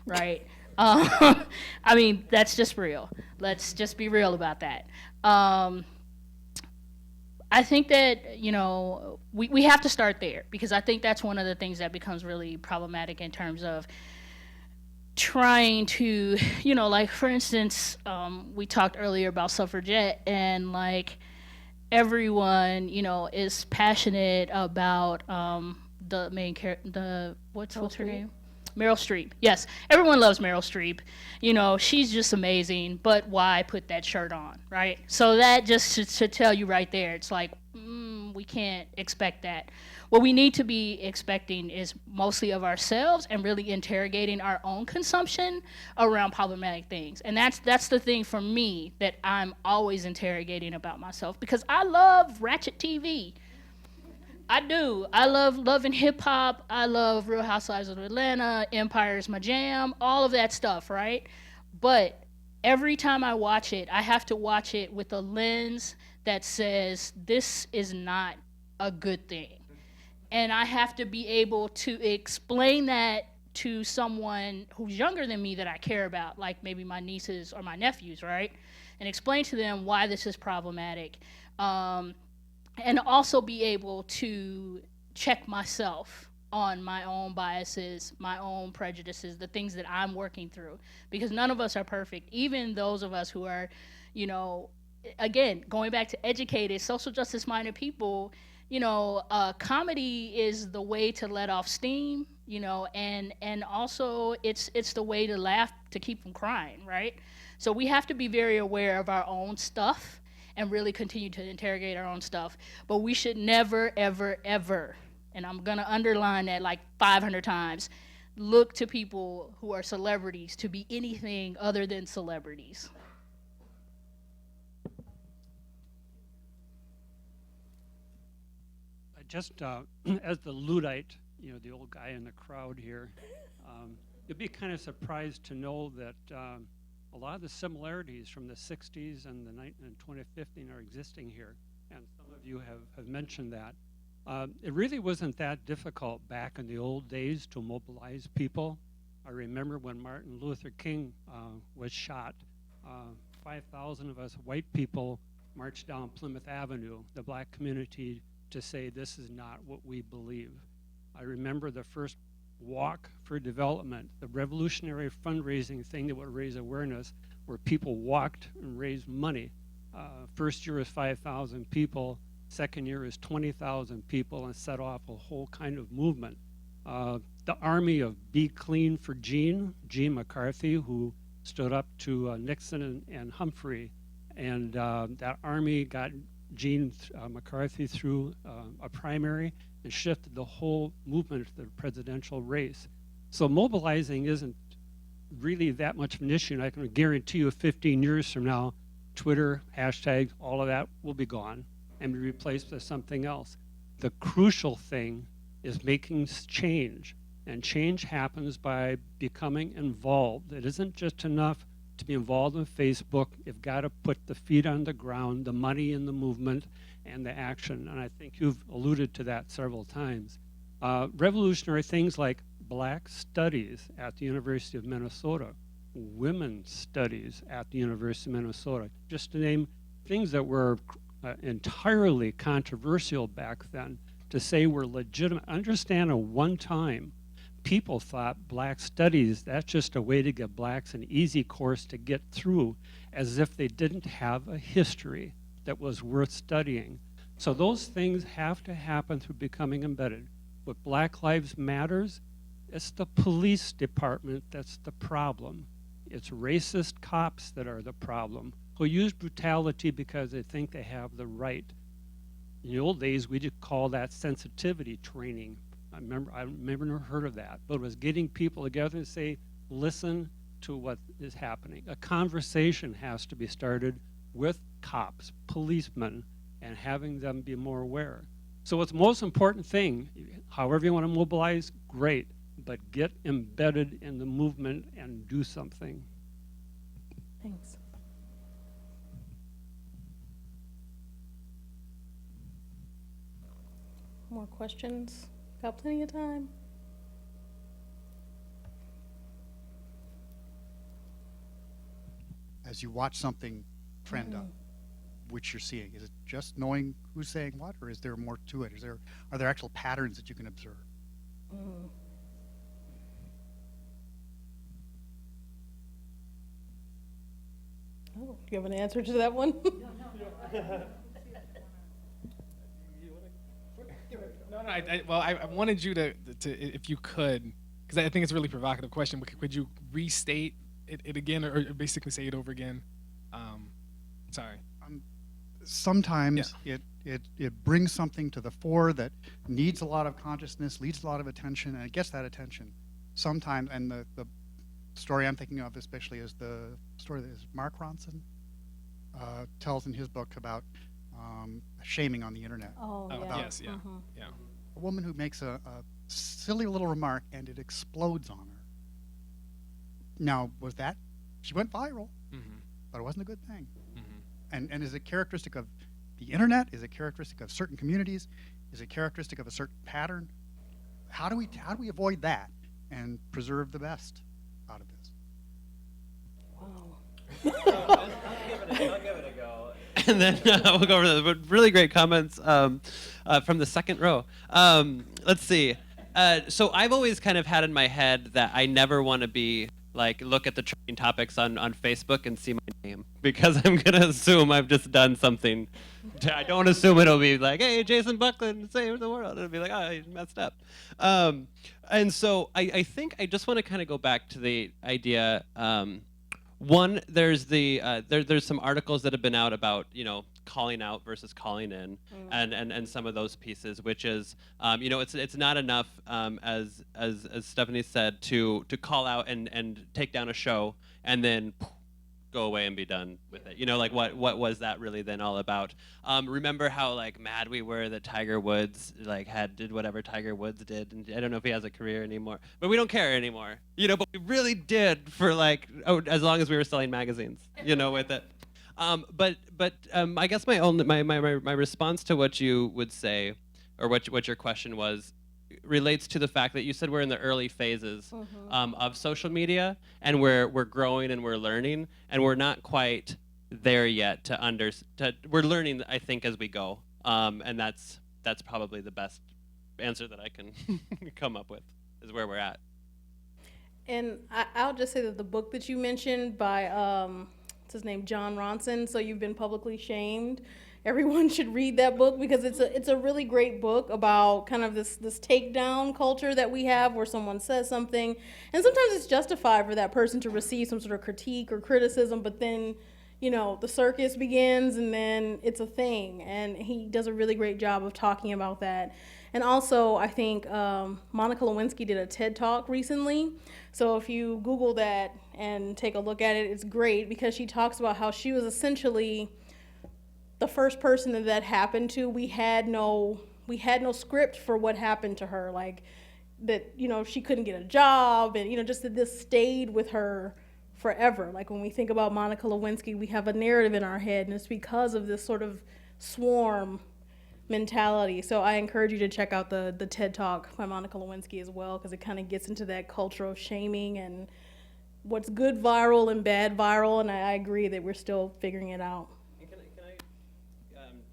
right? I mean, that's just real. Let's just be real about that. I think that, you know, we have to start there, because I think that's one of the things that becomes really problematic in terms of trying to, you know, like, for instance, we talked earlier about suffragette, and like, everyone, you know, is passionate about the main character, what's her name? Meryl Streep. Yes, everyone loves Meryl Streep. You know, she's just amazing, but why put that shirt on, right? So that just should tell you right there. It's like, we can't expect that. What we need to be expecting is mostly of ourselves and really interrogating our own consumption around problematic things. And that's the thing for me that I'm always interrogating about myself, because I love ratchet TV. I do. I love Love and Hip Hop. I love Real Housewives of Atlanta. Empire is my jam. All of that stuff, right? But every time I watch it, I have to watch it with a lens that says this is not a good thing. And I have to be able to explain that to someone who's younger than me that I care about, like maybe my nieces or my nephews, right? And explain to them why this is problematic. And also be able to check myself on my own biases, my own prejudices, the things that I'm working through. Because none of us are perfect. Even those of us who are, you know, again, going back to educated, social justice-minded people, you know, comedy is the way to let off steam, you know, and also it's the way to laugh to keep from crying, right? So we have to be very aware of our own stuff and really continue to interrogate our own stuff. But we should never, ever, ever, and I'm gonna underline that like 500 times, look to people who are celebrities to be anything other than celebrities. Just as the Luddite, you know, the old guy in the crowd here, you'd be kind of surprised to know that a lot of the similarities from the 60s and the 2015 are existing here, and some of you have mentioned that. It really wasn't that difficult back in the old days to mobilize people. I remember when Martin Luther King was shot, 5,000 of us white people marched down Plymouth Avenue, the black community, to say this is not what we believe. I remember the first Walk for Development, the revolutionary fundraising thing that would raise awareness, where people walked and raised money. First year was 5,000 people, second year is 20,000 people, and set off a whole kind of movement. The army of Be Clean for Gene McCarthy, who stood up to Nixon and Humphrey, and that army got Gene McCarthy through a primary and shifted the whole movement to the presidential race. So mobilizing isn't really that much of an issue, and I can guarantee you 15 years from now, Twitter, hashtags, all of that will be gone and be replaced with something else. The crucial thing is making change, and change happens by becoming involved. It isn't just enough to be involved in Facebook. You've got to put the feet on the ground, the money in the movement, and the action. And I think you've alluded to that several times. Revolutionary things like Black studies at the University of Minnesota, women's studies at the University of Minnesota, just to name things that were entirely controversial back then, to say were legitimate. Understand, at one time, people thought Black studies, that's just a way to give Blacks an easy course to get through, as if they didn't have a history that was worth studying. So those things have to happen through becoming embedded. With Black Lives Matters, it's the police department that's the problem. It's racist cops that are the problem, who use brutality because they think they have the right. In the old days, we just call that sensitivity training. I never heard of that, but it was getting people together and say, listen to what is happening. A conversation has to be started with cops, policemen, and having them be more aware. So what's the most important thing, however you want to mobilize, great, but get embedded in the movement and do something. Thanks. More questions? Got plenty of time. As you watch something trend up, which you're seeing, is it just knowing who's saying what, or is there more to it? Are there actual patterns that you can observe? Oh, do you have an answer to that one? No, I wanted you to, if you could, because I think it's a really provocative question, but could you restate it again, or basically say it over again? Sorry. Sometimes it brings something to the fore that needs a lot of consciousness, needs a lot of attention, and it gets that attention. Sometimes, and the story I'm thinking of especially is the story that Mark Ronson tells in his book about shaming on the internet. Oh, Oh, yeah. yes, yeah, yeah. A woman who makes a silly little remark and it explodes on her. Now, she went viral, but it wasn't a good thing. And is it characteristic of the internet? Is it characteristic of certain communities? Is it characteristic of a certain pattern? How do we avoid that and preserve the best out of this? Wow. I'll give it a go. And then we'll go over the really great comments from the second row. Let's see. So I've always kind of had in my head that I never want to be look at the trending topics on Facebook and see my name, because I'm going to assume I've just done something. I don't assume it'll be like, hey, Jason Buckland, save the world. It'll be like, oh, you messed up. And so I think I just want to kind of go back to the idea. One, there's there's some articles that have been out about, calling out versus calling in, and some of those pieces, which is, it's not enough, as Stephanie said, to call out and take down a show and then go away and be done with it. What was that really then all about? Remember how mad we were that Tiger Woods did whatever Tiger Woods did, and I don't know if he has a career anymore, but we don't care anymore. But we really did for as long as we were selling magazines, with it. But I guess my response to what you would say, or what your question was, relates to the fact that you said we're in the early phases of social media, and we're growing and we're learning, and we're not quite there yet we're learning, I think, as we go, and that's probably the best answer that I can come up with, is where we're at. And I'll just say that the book that you mentioned by what's his name, John Ronson, So You've Been Publicly Shamed. Everyone should read that book, because it's a really great book about kind of this takedown culture that we have, where someone says something, and sometimes it's justified for that person to receive some sort of critique or criticism, but then, the circus begins, and then it's a thing. And he does a really great job of talking about that. And also, I think Monica Lewinsky did a TED Talk recently. So if you Google that and take a look at it, it's great, because she talks about how she was essentially the first person that happened to. We had no script for what happened to her, that, she couldn't get a job, and, just that this stayed with her forever. When we think about Monica Lewinsky, we have a narrative in our head, and it's because of this sort of swarm mentality. So I encourage you to check out the TED Talk by Monica Lewinsky as well, because it kind of gets into that culture of shaming and what's good viral and bad viral, and I agree that we're still figuring it out.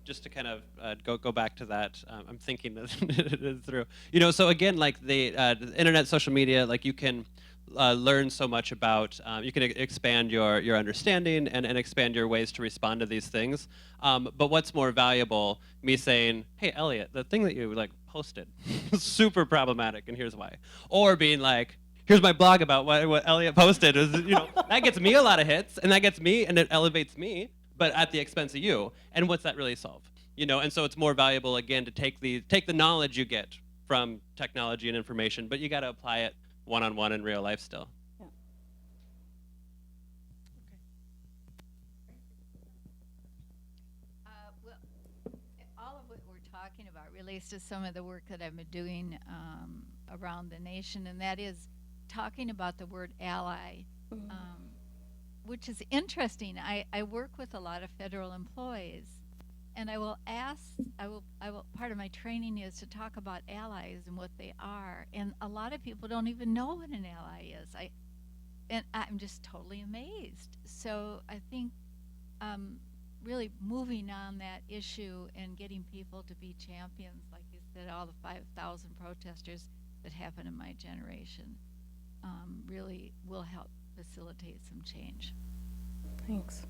Just to kind of go back to that, I'm thinking it through. So again, the internet, social media, you can learn so much about, you can expand your understanding and expand your ways to respond to these things. But what's more valuable, me saying, hey, Elliot, the thing that you posted is super problematic, and here's why. Or being here's my blog about what Elliot posted. Is that gets me a lot of hits, and that gets me, and it elevates me, but at the expense of you. And what's that really solve? And so it's more valuable, again, to take the knowledge you get from technology and information, but you got to apply it one-on-one in real life still. Yeah. Well, all of what we're talking about relates to some of the work that I've been doing around the nation, and that is talking about the word ally. Which is interesting. I work with a lot of federal employees, and I will part of my training is to talk about allies and what they are, and a lot of people don't even know what an ally is. I'm just totally amazed. So I think really moving on that issue and getting people to be champions, like you said, all the 5,000 protesters that happened in my generation, really will help facilitate some change. Thanks.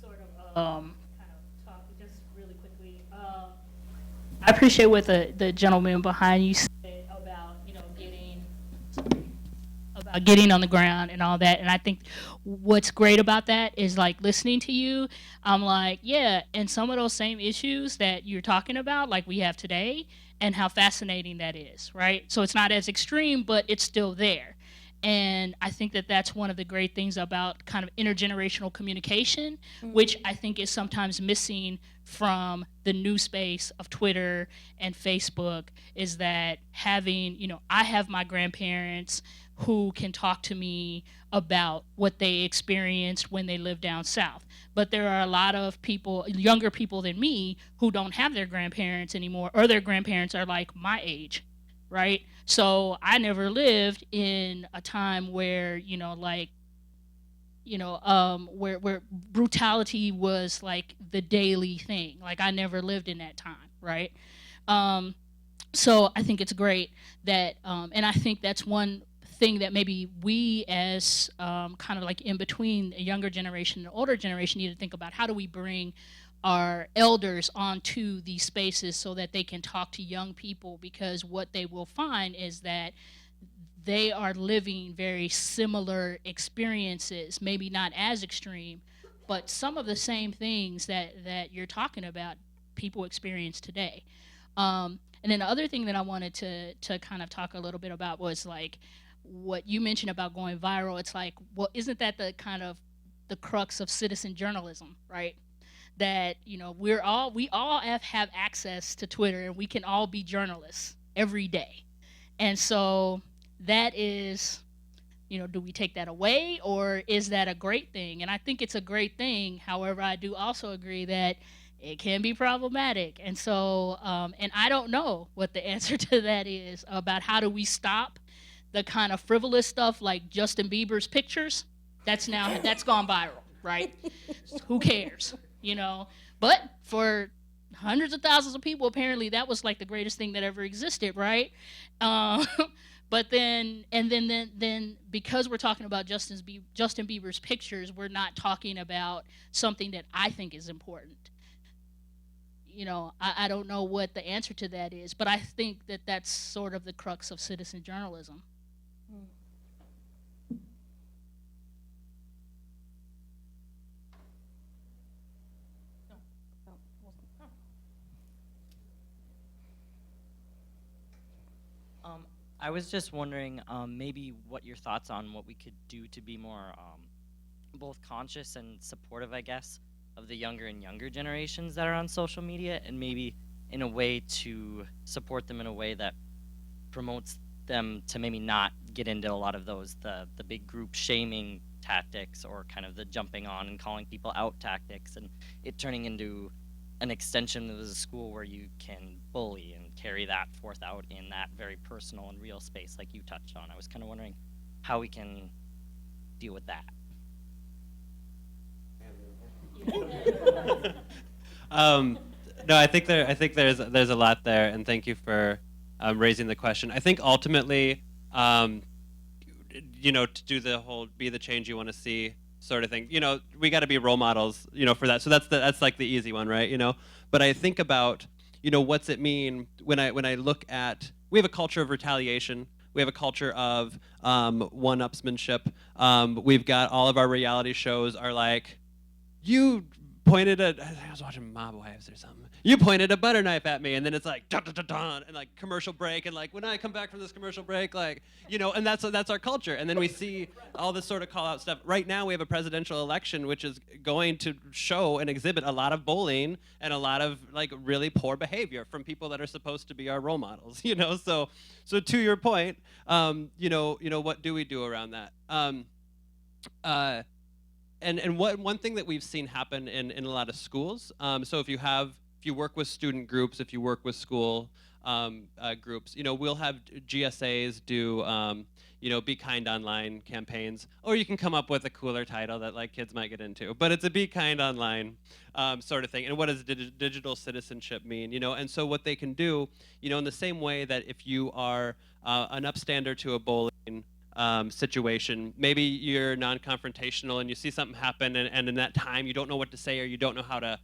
Kind of talk just really quickly. I appreciate what the gentleman behind you said about, getting on the ground and all that. And I think what's great about that is, like, listening to you, I'm like, yeah, and some of those same issues that you're talking about, like we have today, and how fascinating that is, right? So it's not as extreme, but it's still there. And I think that that's one of the great things about kind of intergenerational communication, which I think is sometimes missing from the new space of Twitter and Facebook, is that having, I have my grandparents who can talk to me about what they experienced when they lived down south. But there are a lot of people, younger people than me, who don't have their grandparents anymore, or their grandparents are like my age, right? So I never lived in a time where, where brutality was like the daily thing. Like, I never lived in that time, right? So I think it's great that, and I think that's one thing that maybe we as kind of like in between a younger generation and older generation need to think about. How do we bring our elders onto these spaces so that they can talk to young people? Because what they will find is that they are living very similar experiences, maybe not as extreme, but some of the same things that you're talking about, people experience today. And then the other thing that I wanted to kind of talk a little bit about was, like, what you mentioned about going viral. It's like, well, isn't that the kind of the crux of citizen journalism, right? That, we all have access to Twitter, and we can all be journalists every day. And so that is, do we take that away, or is that a great thing? And I think it's a great thing. However, I do also agree that it can be problematic. And so, and I don't know what the answer to that is, about how do we stop the kind of frivolous stuff like Justin Bieber's pictures. That's gone viral, right? Who cares, But for hundreds of thousands of people, apparently that was like the greatest thing that ever existed, right? But then because we're talking about Justin Bieber's pictures, we're not talking about something that I think is important. I don't know what the answer to that is, but I think that that's sort of the crux of citizen journalism. I was just wondering maybe what your thoughts on what we could do to be more both conscious and supportive, I guess, of the younger and younger generations that are on social media, and maybe in a way to support them in a way that promotes them to maybe not get into a lot of those, the big group shaming tactics, or kind of the jumping on and calling people out tactics, and it turning into an extension of the school where you can bully and carry that forth out in that very personal and real space like you touched on. I was kind of wondering how we can deal with that. No, I think there's a lot there, and thank you for raising the question. I think ultimately, to do the whole "be the change you want to see" sort of thing, we got to be role models, for that. So that's like the easy one, right? But I think about, what's it mean when I look at, we have a culture of retaliation. We have a culture of one-upsmanship. We've got all of our reality shows are like, you pointed I was watching Mob Wives or something. You pointed a butter knife at me, and then it's like dun dun dun dun, and like commercial break, and like when I come back from this commercial break, like and that's our culture. And then we see all this sort of call out stuff. Right now, we have a presidential election, which is going to show and exhibit a lot of bullying and a lot of like really poor behavior from people that are supposed to be our role models. So to your point, what do we do around that? And one thing that we've seen happen in a lot of schools, so if you work with student groups, if you work with school groups, we'll have GSAs do, Be Kind Online campaigns, or you can come up with a cooler title that like kids might get into, but it's a Be Kind Online sort of thing. And what does digital citizenship mean? And so what they can do, in the same way that if you are an upstander to a bullying situation. Maybe you're non-confrontational and you see something happen, and in that time you don't know what to say or you don't know how to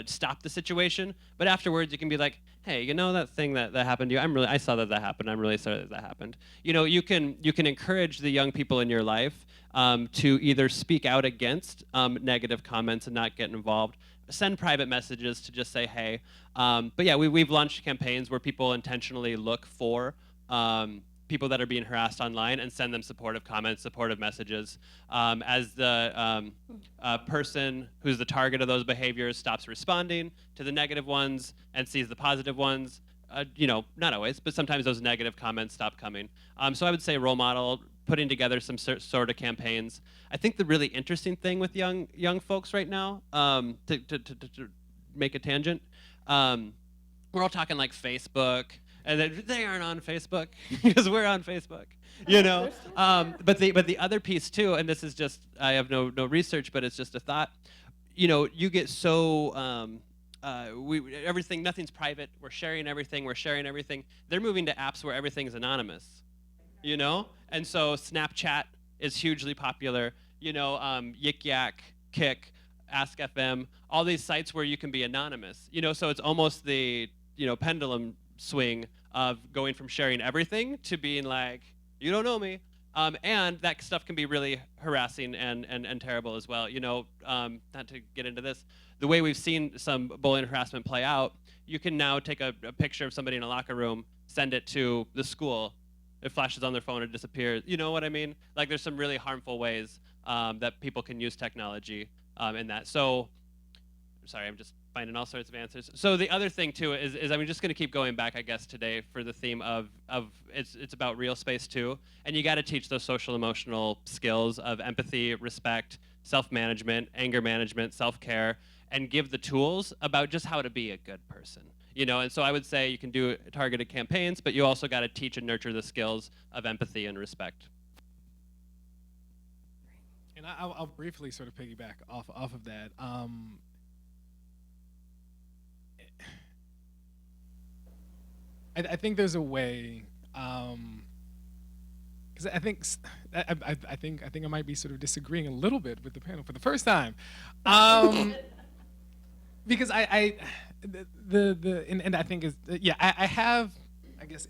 stop the situation. But afterwards you can be like, hey, you know that thing that happened to you? I saw that happened. I'm really sorry that happened. You know, you can encourage the young people in your life to either speak out against negative comments and not get involved. Send private messages to just say, hey. But yeah, we've launched campaigns where people intentionally look for people that are being harassed online and send them supportive comments, supportive messages. As the person who's the target of those behaviors stops responding to the negative ones and sees the positive ones, you know, not always, but sometimes those negative comments stop coming. So I would say role model, putting together some sort of campaigns. I think the really interesting thing with young folks right now, to make a tangent, we're all talking like Facebook, and they aren't on Facebook because we're on Facebook, you know. But the other piece too, and this is just, I have no research, but it's just a thought. You know, you get so everything, nothing's private. We're sharing everything. They're moving to apps where everything's anonymous, you know. And so Snapchat is hugely popular. You know, Yik Yak, Kick, Ask FM, all these sites where you can be anonymous. You know, so it's almost the pendulum swing of going from sharing everything to being like, you don't know me. And that stuff can be really harassing and terrible as well. You know, not to get into this, the way we've seen some bullying and harassment play out, you can now take a picture of somebody in a locker room, send it to the school, it flashes on their phone, it disappears. You know what I mean? Like there's some really harmful ways that people can use technology in that. So, sorry, I'm just finding all sorts of answers. So the other thing too is I'm just going to keep going back, I guess, today for the theme of it's about real space too, and you got to teach those social emotional skills of empathy, respect, self-management, anger management, self-care, and give the tools about just how to be a good person. You know, and so I would say you can do targeted campaigns, but you also got to teach and nurture the skills of empathy and respect. And I'll briefly sort of piggyback off of that. I think there's a way, because I think I might be sort of disagreeing a little bit with the panel for the first time, because I think I have, I guess,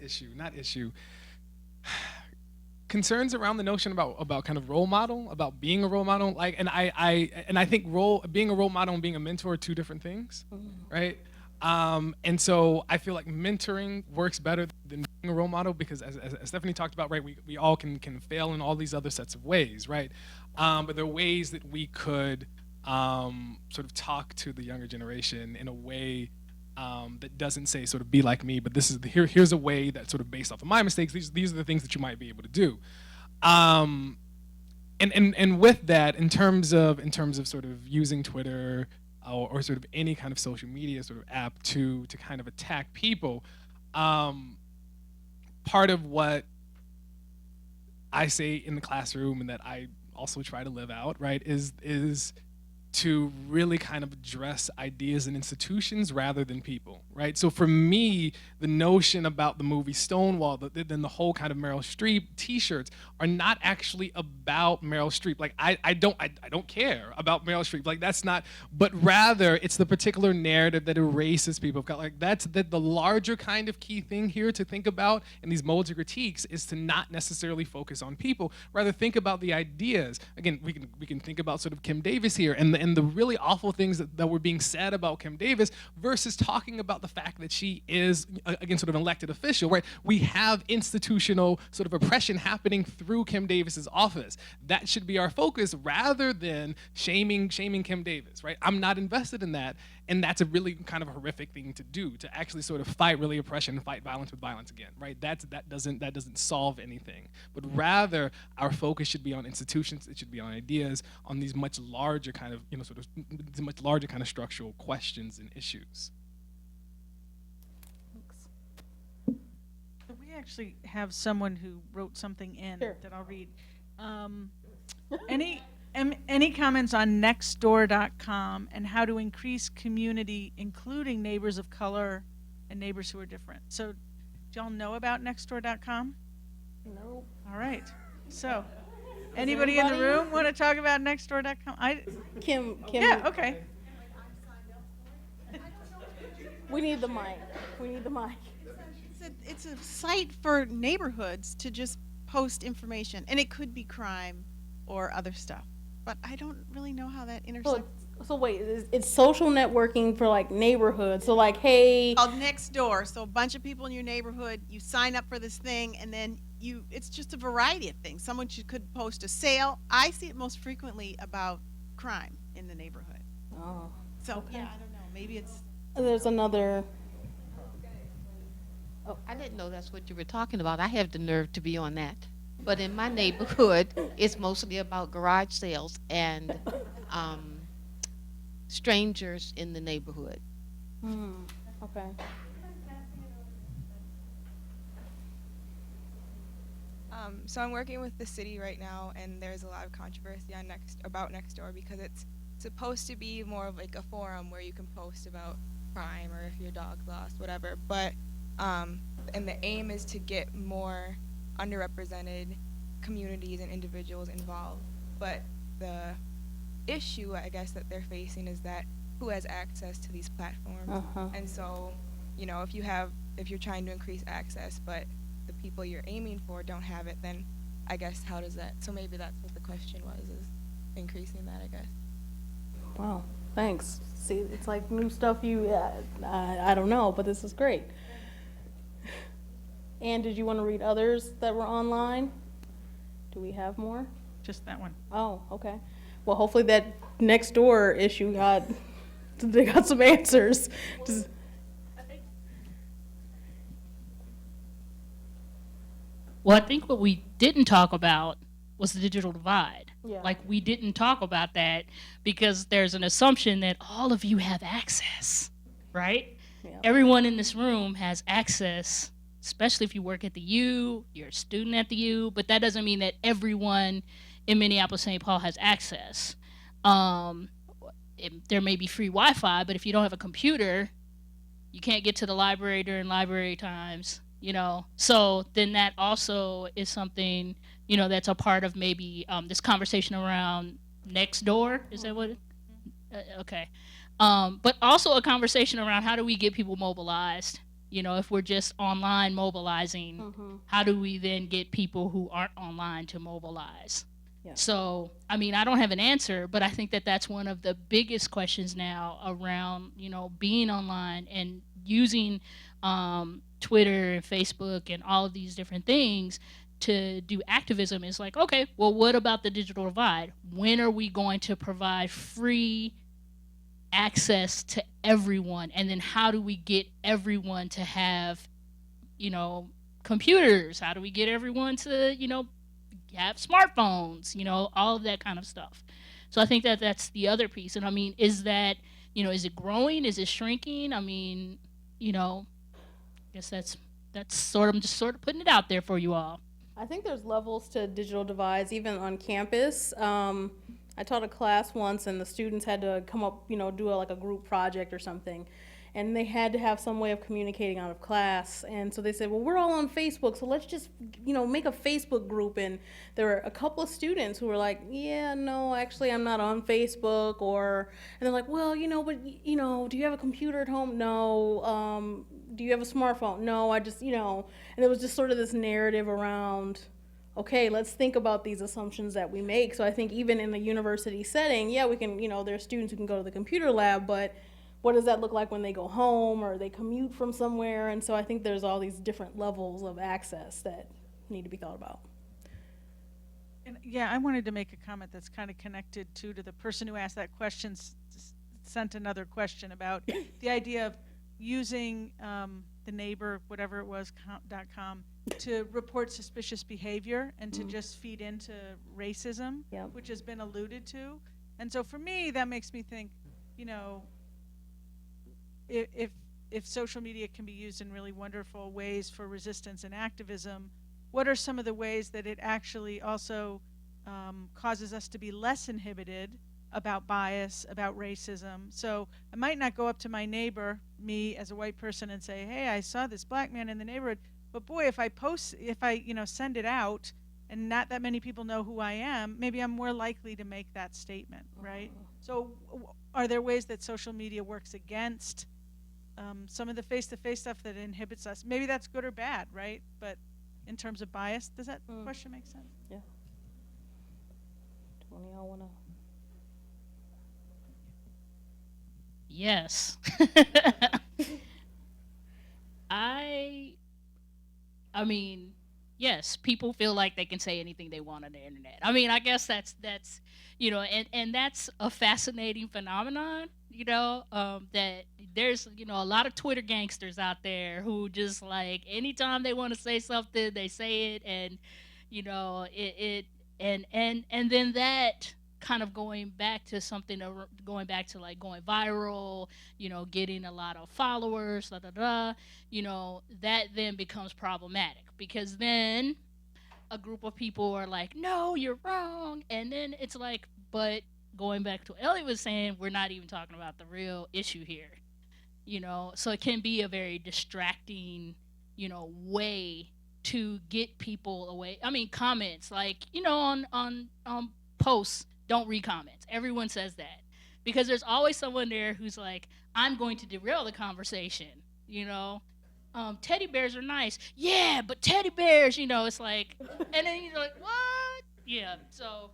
concerns around the notion about kind of role model, about being a role model, like, and I think being a role model and being a mentor are two different things, right? And so I feel like mentoring works better than being a role model because, as Stephanie talked about, right, we all can fail in all these other sets of ways, right? But there are ways that we could sort of talk to the younger generation in a way that doesn't say sort of be like me, but this is here's a way that sort of based off of my mistakes, these are the things that you might be able to do. And with that, in terms of sort of using Twitter or sort of any kind of social media sort of app to kind of attack people, part of what I say in the classroom and that I also try to live out, right, is to really kind of address ideas and institutions rather than people, right? So for me, the notion about the movie Stonewall, then the whole kind of Meryl Streep t-shirts are not actually about Meryl Streep. Like I don't care about Meryl Streep. Like that's not, but rather it's the particular narrative that erases people. Like that's the larger kind of key thing here to think about in these modes of critiques is to not necessarily focus on people, rather think about the ideas. Again, we can think about sort of Kim Davis here and the really awful things that were being said about Kim Davis versus talking about the fact that she is, again, sort of an elected official, right? We have institutional sort of oppression happening through Kim Davis's office. That should be our focus rather than shaming Kim Davis, right? I'm not invested in that, and that's a really kind of horrific thing to do, to actually sort of fight really oppression and fight violence with violence again, right? That doesn't solve anything. But rather, our focus should be on institutions, it should be on ideas, on these much larger kind of, sort of much larger kind of structural questions and issues. We actually have someone who wrote something in that I'll read. Any comments on Nextdoor.com and how to increase community, including neighbors of color and neighbors who are different? So, do y'all know about Nextdoor.com? No. All right. So, anybody in the room want to talk about nextdoor.com? Kim. Yeah, okay. We need the mic. It's a site for neighborhoods to just post information, and it could be crime or other stuff. But I don't really know how that intersects. So wait, it's social networking for like neighborhoods. So like, hey, Called Nextdoor. So a bunch of people in your neighborhood, you sign up for this thing, and then it's just a variety of things. Someone could post a sale. I see it most frequently about crime in the neighborhood. oh, So Okay. yeah, I don't know. Maybe it's there's another. Oh, I didn't know that's what you were talking about. I have the nerve to be on that. But in my neighborhood, it's mostly about garage sales and strangers in the neighborhood. Okay. So I'm working with the city right now, and there's a lot of controversy on about Nextdoor because it's supposed to be more of like a forum where you can post about crime or if your dog's lost, whatever. But and the aim is to get more underrepresented communities and individuals involved. But the issue, I guess, that they're facing is that who has access to these platforms. And so, if you're trying to increase access, but the people you're aiming for don't have it, then I guess how does that? So maybe that's what the question was, is increasing that, I guess. Wow. Thanks. See, it's like new stuff. I don't know, but this is great. And did you want to read others that were online? Do we have more? Just that one. Oh, okay. Well, hopefully that next door issue they got some answers. Well, I think what we didn't talk about was the digital divide. Yeah. Like, we didn't talk about that because there's an assumption that all of you have access, right? Yeah. Everyone in this room has access, especially if you work at the U, you're a student at the U, but that doesn't mean that everyone in Minneapolis, St. Paul has access. There may be free Wi-Fi, but if you don't have a computer, you can't get to the library during library times, So then that also is something, that's a part of maybe this conversation around Nextdoor. Is that what? Okay. But also a conversation around how do we get people mobilized? If we're just online mobilizing, how do we then get people who aren't online to mobilize? Yeah. So, I don't have an answer, but I think that that's one of the biggest questions now around, being online and using Twitter and Facebook and all of these different things to do activism is like, okay, well, what about the digital divide? When are we going to provide free access to everyone? And then how do we get everyone to have, computers? How do we get everyone to, have smartphones, all of that kind of stuff. So I think that that's the other piece. And is that, is it growing? Is it shrinking? I guess that's I'm just sort of putting it out there for you all. I think there's levels to digital divides, even on campus. I taught a class once, and the students had to come up, do a group project or something. And they had to have some way of communicating out of class. And so they said, well, we're all on Facebook, so let's just, make a Facebook group. And there were a couple of students who were like, yeah, no, actually, I'm not on Facebook. And they're like, well, but, do you have a computer at home? No. Do you have a smartphone? No, I just, and it was just sort of this narrative around, okay, let's think about these assumptions that we make. So I think even in the university setting, yeah, we can, there are students who can go to the computer lab, but what does that look like when they go home or they commute from somewhere? And so I think there's all these different levels of access that need to be thought about. And yeah, I wanted to make a comment that's kind of connected to the person who asked that question sent another question about the idea of using the neighbor, whatever it was, .com, to report suspicious behavior and to just feed into racism, which has been alluded to. And so for me, that makes me think, if social media can be used in really wonderful ways for resistance and activism, what are some of the ways that it actually also causes us to be less inhibited about bias, about racism? So I might not go up to my neighbor, me as a white person, and say, hey, I saw this black man in the neighborhood, but boy, if I send it out, and not that many people know who I am, maybe I'm more likely to make that statement, right? So are there ways that social media works against some of the face-to-face stuff that inhibits us? Maybe that's good or bad, right? But in terms of bias, does that question make sense? Yeah. Do one of y'all wanna? Yes. I mean, yes, people feel like they can say anything they want on the internet. I mean, I guess that's and that's a fascinating phenomenon, that there's, a lot of Twitter gangsters out there who just like anytime they want to say something, they say it, and and then that kind of going back to like going viral, getting a lot of followers, that then becomes problematic because then a group of people are like, no, you're wrong. And then it's like, but going back to what Ellie was saying, we're not even talking about the real issue here, so it can be a very distracting, way to get people away. I mean, comments like, on posts, don't read comments. Everyone says that because there's always someone there who's like, I'm going to derail the conversation, teddy bears are nice. Yeah, but teddy bears, it's like, and then you're like, what? Yeah. So,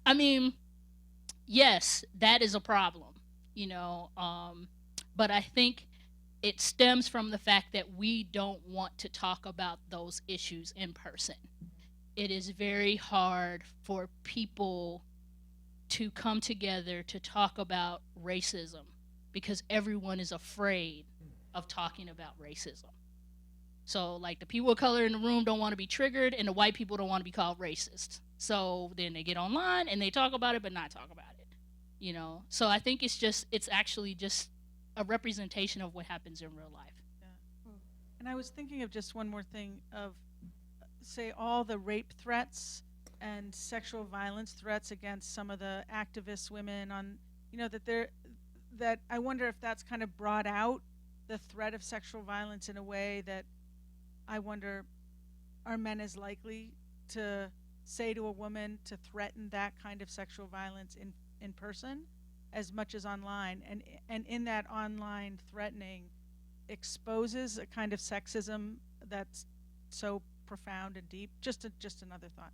I mean, yes, that is a problem, but I think it stems from the fact that we don't want to talk about those issues in person. It is very hard for people to come together to talk about racism because everyone is afraid of talking about racism. So, like, the people of color in the room don't want to be triggered, and the white people don't want to be called racist. So then they get online and they talk about it, but not talk about it. So I think it's actually just a representation of what happens in real life. Yeah. And I was thinking of just one more thing of, say, all the rape threats and sexual violence threats against some of the activist women on, that I wonder if that's kind of brought out the threat of sexual violence in a way that I wonder, are men as likely to say to a woman to threaten that kind of sexual violence in person as much as online, and in that online threatening exposes a kind of sexism that's so profound and deep. Just another thought.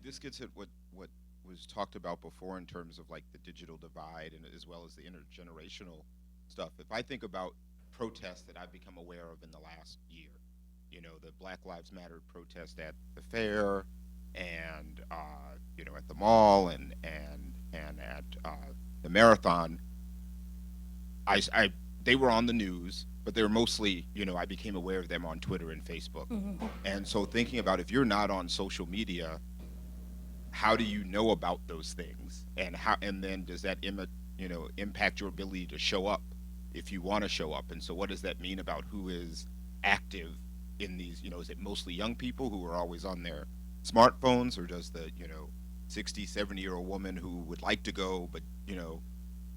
This gets at what was talked about before in terms of like the digital divide and as well as the intergenerational stuff. If I think about protests that I've become aware of in the last year, the Black Lives Matter protest at the fair and at the mall and at the marathon, they were on the news, but they were mostly, I became aware of them on Twitter and Facebook. Mm-hmm. And so thinking about if you're not on social media, how do you know about those things? And then does that impact your ability to show up if you want to show up? And so what does that mean about who is active in these, is it mostly young people who are always on their smartphones, or does the, 60, 70-year-old woman who would like to go, but,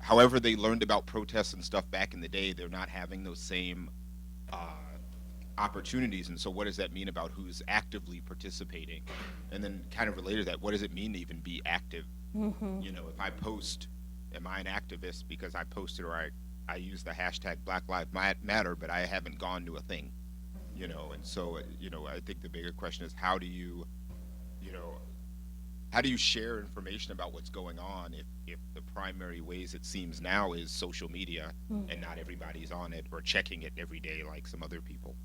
however they learned about protests and stuff back in the day, they're not having those same opportunities. And so what does that mean about who's actively participating? And then kind of related to that, what does it mean to even be active? Mm-hmm. If I post, am I an activist because I posted or I use the hashtag Black Lives Matter, but I haven't gone to a thing, and so, I think the bigger question is how do you share information about what's going on if the primary ways it seems now is social media and not everybody's on it or checking it every day like some other people?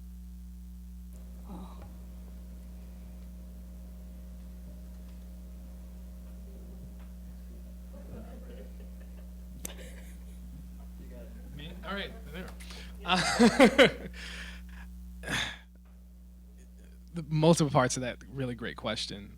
Me? All right, there. The multiple parts of that really great question.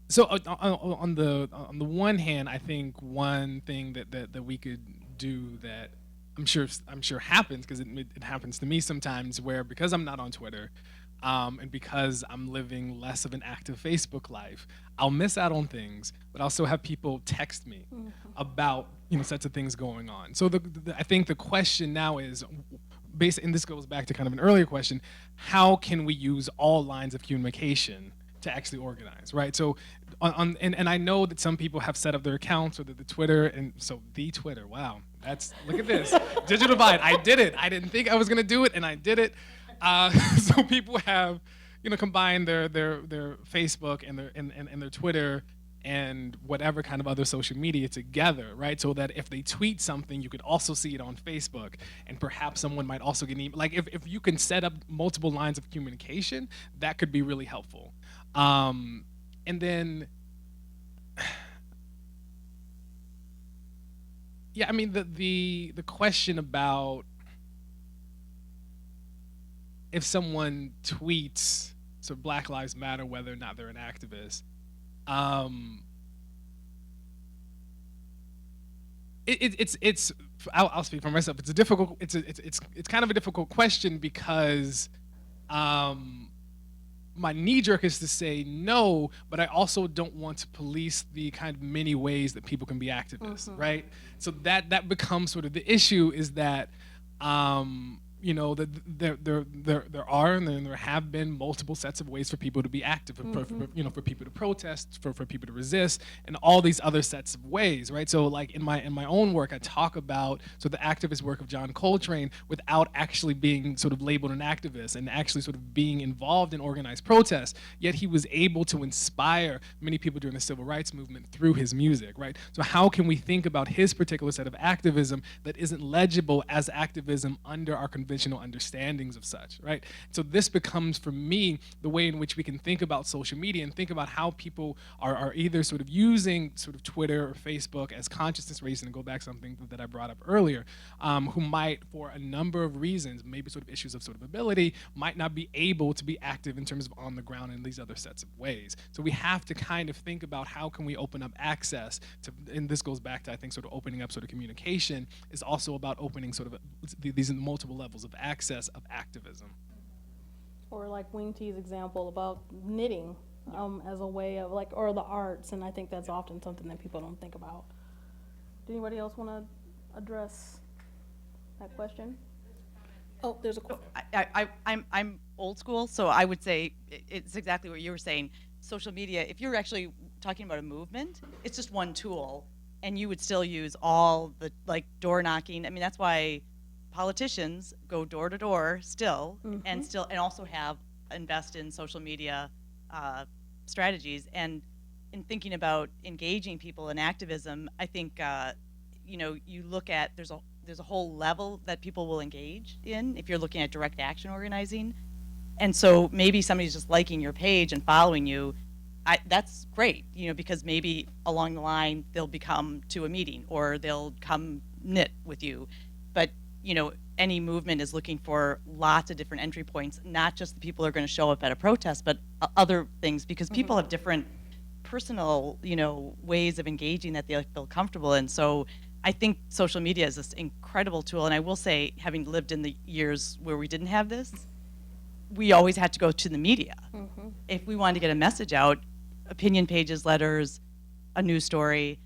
So on the one hand, I think one thing that we could do that I'm sure happens, because it happens to me sometimes, where because I'm not on Twitter, and because I'm living less of an active Facebook life, I'll miss out on things, but I'll still have people text me about sets of things going on. So I think the question now is, and this goes back to kind of an earlier question, how can we use all lines of communication to actually organize, right? So, and I know that some people have set up their accounts, or the Twitter, and so the Twitter, wow, look at this, digital divide, I did it. I didn't think I was gonna do it, and I did it. So people have, combined their Facebook and their Twitter and whatever kind of other social media together, right? So that if they tweet something, you could also see it on Facebook, and perhaps someone might also get an email. Like if you can set up multiple lines of communication, that could be really helpful. And then, yeah, I mean the question about if someone tweets, so Black Lives Matter, whether or not they're an activist. I'll speak for myself. It's a difficult. It's kind of a difficult question because my knee jerk is to say no, but I also don't want to police the kind of many ways that people can be activists, right? So that becomes sort of the issue, is that there are and there have been multiple sets of ways for people to be active, for people to protest, for people to resist, and all these other sets of ways, right? So like in my own work, I talk about the activist work of John Coltrane without actually being sort of labeled an activist and actually sort of being involved in organized protest, yet he was able to inspire many people during the civil rights movement through his music, right? So how can we think about his particular set of activism that isn't legible as activism under our conventional understandings of such, right? So this becomes, for me, the way in which we can think about social media and think about how people are either sort of using sort of Twitter or Facebook as consciousness raising, and go back to something that I brought up earlier, who might, for a number of reasons, maybe sort of issues of sort of ability, might not be able to be active in terms of on the ground in these other sets of ways. So we have to kind of think about how can we open up access to, and this goes back to, I think, sort of opening up sort of communication is also about opening sort of these multiple levels of access of activism. Or like Wing T's example about knitting as a way of or the arts, and I think that's often something that people don't think about. Do anybody else want to address that question? Oh, there's a question. I'm old school, so I would say it's exactly what you were saying. Social media, if you're actually talking about a movement, it's just one tool, and you would still use all the door knocking. I mean, that's why politicians go door to door still, and also invest in social media strategies. And in thinking about engaging people in activism, I think you look at there's a whole level that people will engage in if you're looking at direct action organizing. And so maybe somebody's just liking your page and following you. That's great, because maybe along the line they'll come to a meeting or they'll come knit with you. But any movement is looking for lots of different entry points, not just the people who are going to show up at a protest, but other things, because people have different personal, ways of engaging that they feel comfortable in. So I think social media is this incredible tool. And I will say, having lived in the years where we didn't have this, we always had to go to the media. If we wanted to get a message out, opinion pages, letters, a news story,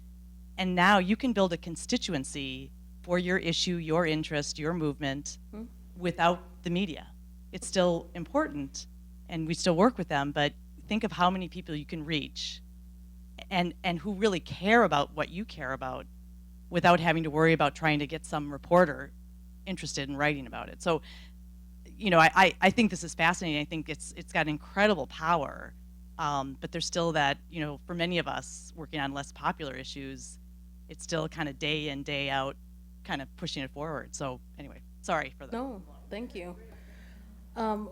and now you can build a constituency for your issue, your interest, your movement, without the media. It's still important, and we still work with them, but think of how many people you can reach and who really care about what you care about without having to worry about trying to get some reporter interested in writing about it. So, I think this is fascinating. I think it's got incredible power, but there's still that, for many of us working on less popular issues, it's still kind of day in, day out, kind of pushing it forward. So anyway, sorry for that. No, thank you.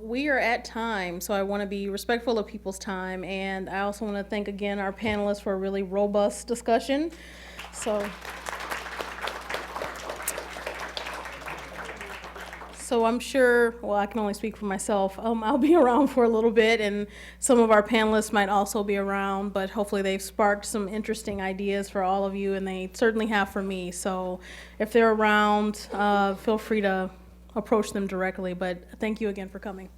We are at time, so I want to be respectful of people's time, and I also want to thank again our panelists for a really robust discussion. So I'm sure, well, I can only speak for myself. I'll be around for a little bit, and some of our panelists might also be around, but hopefully they've sparked some interesting ideas for all of you, and they certainly have for me. So if they're around, feel free to approach them directly, but thank you again for coming.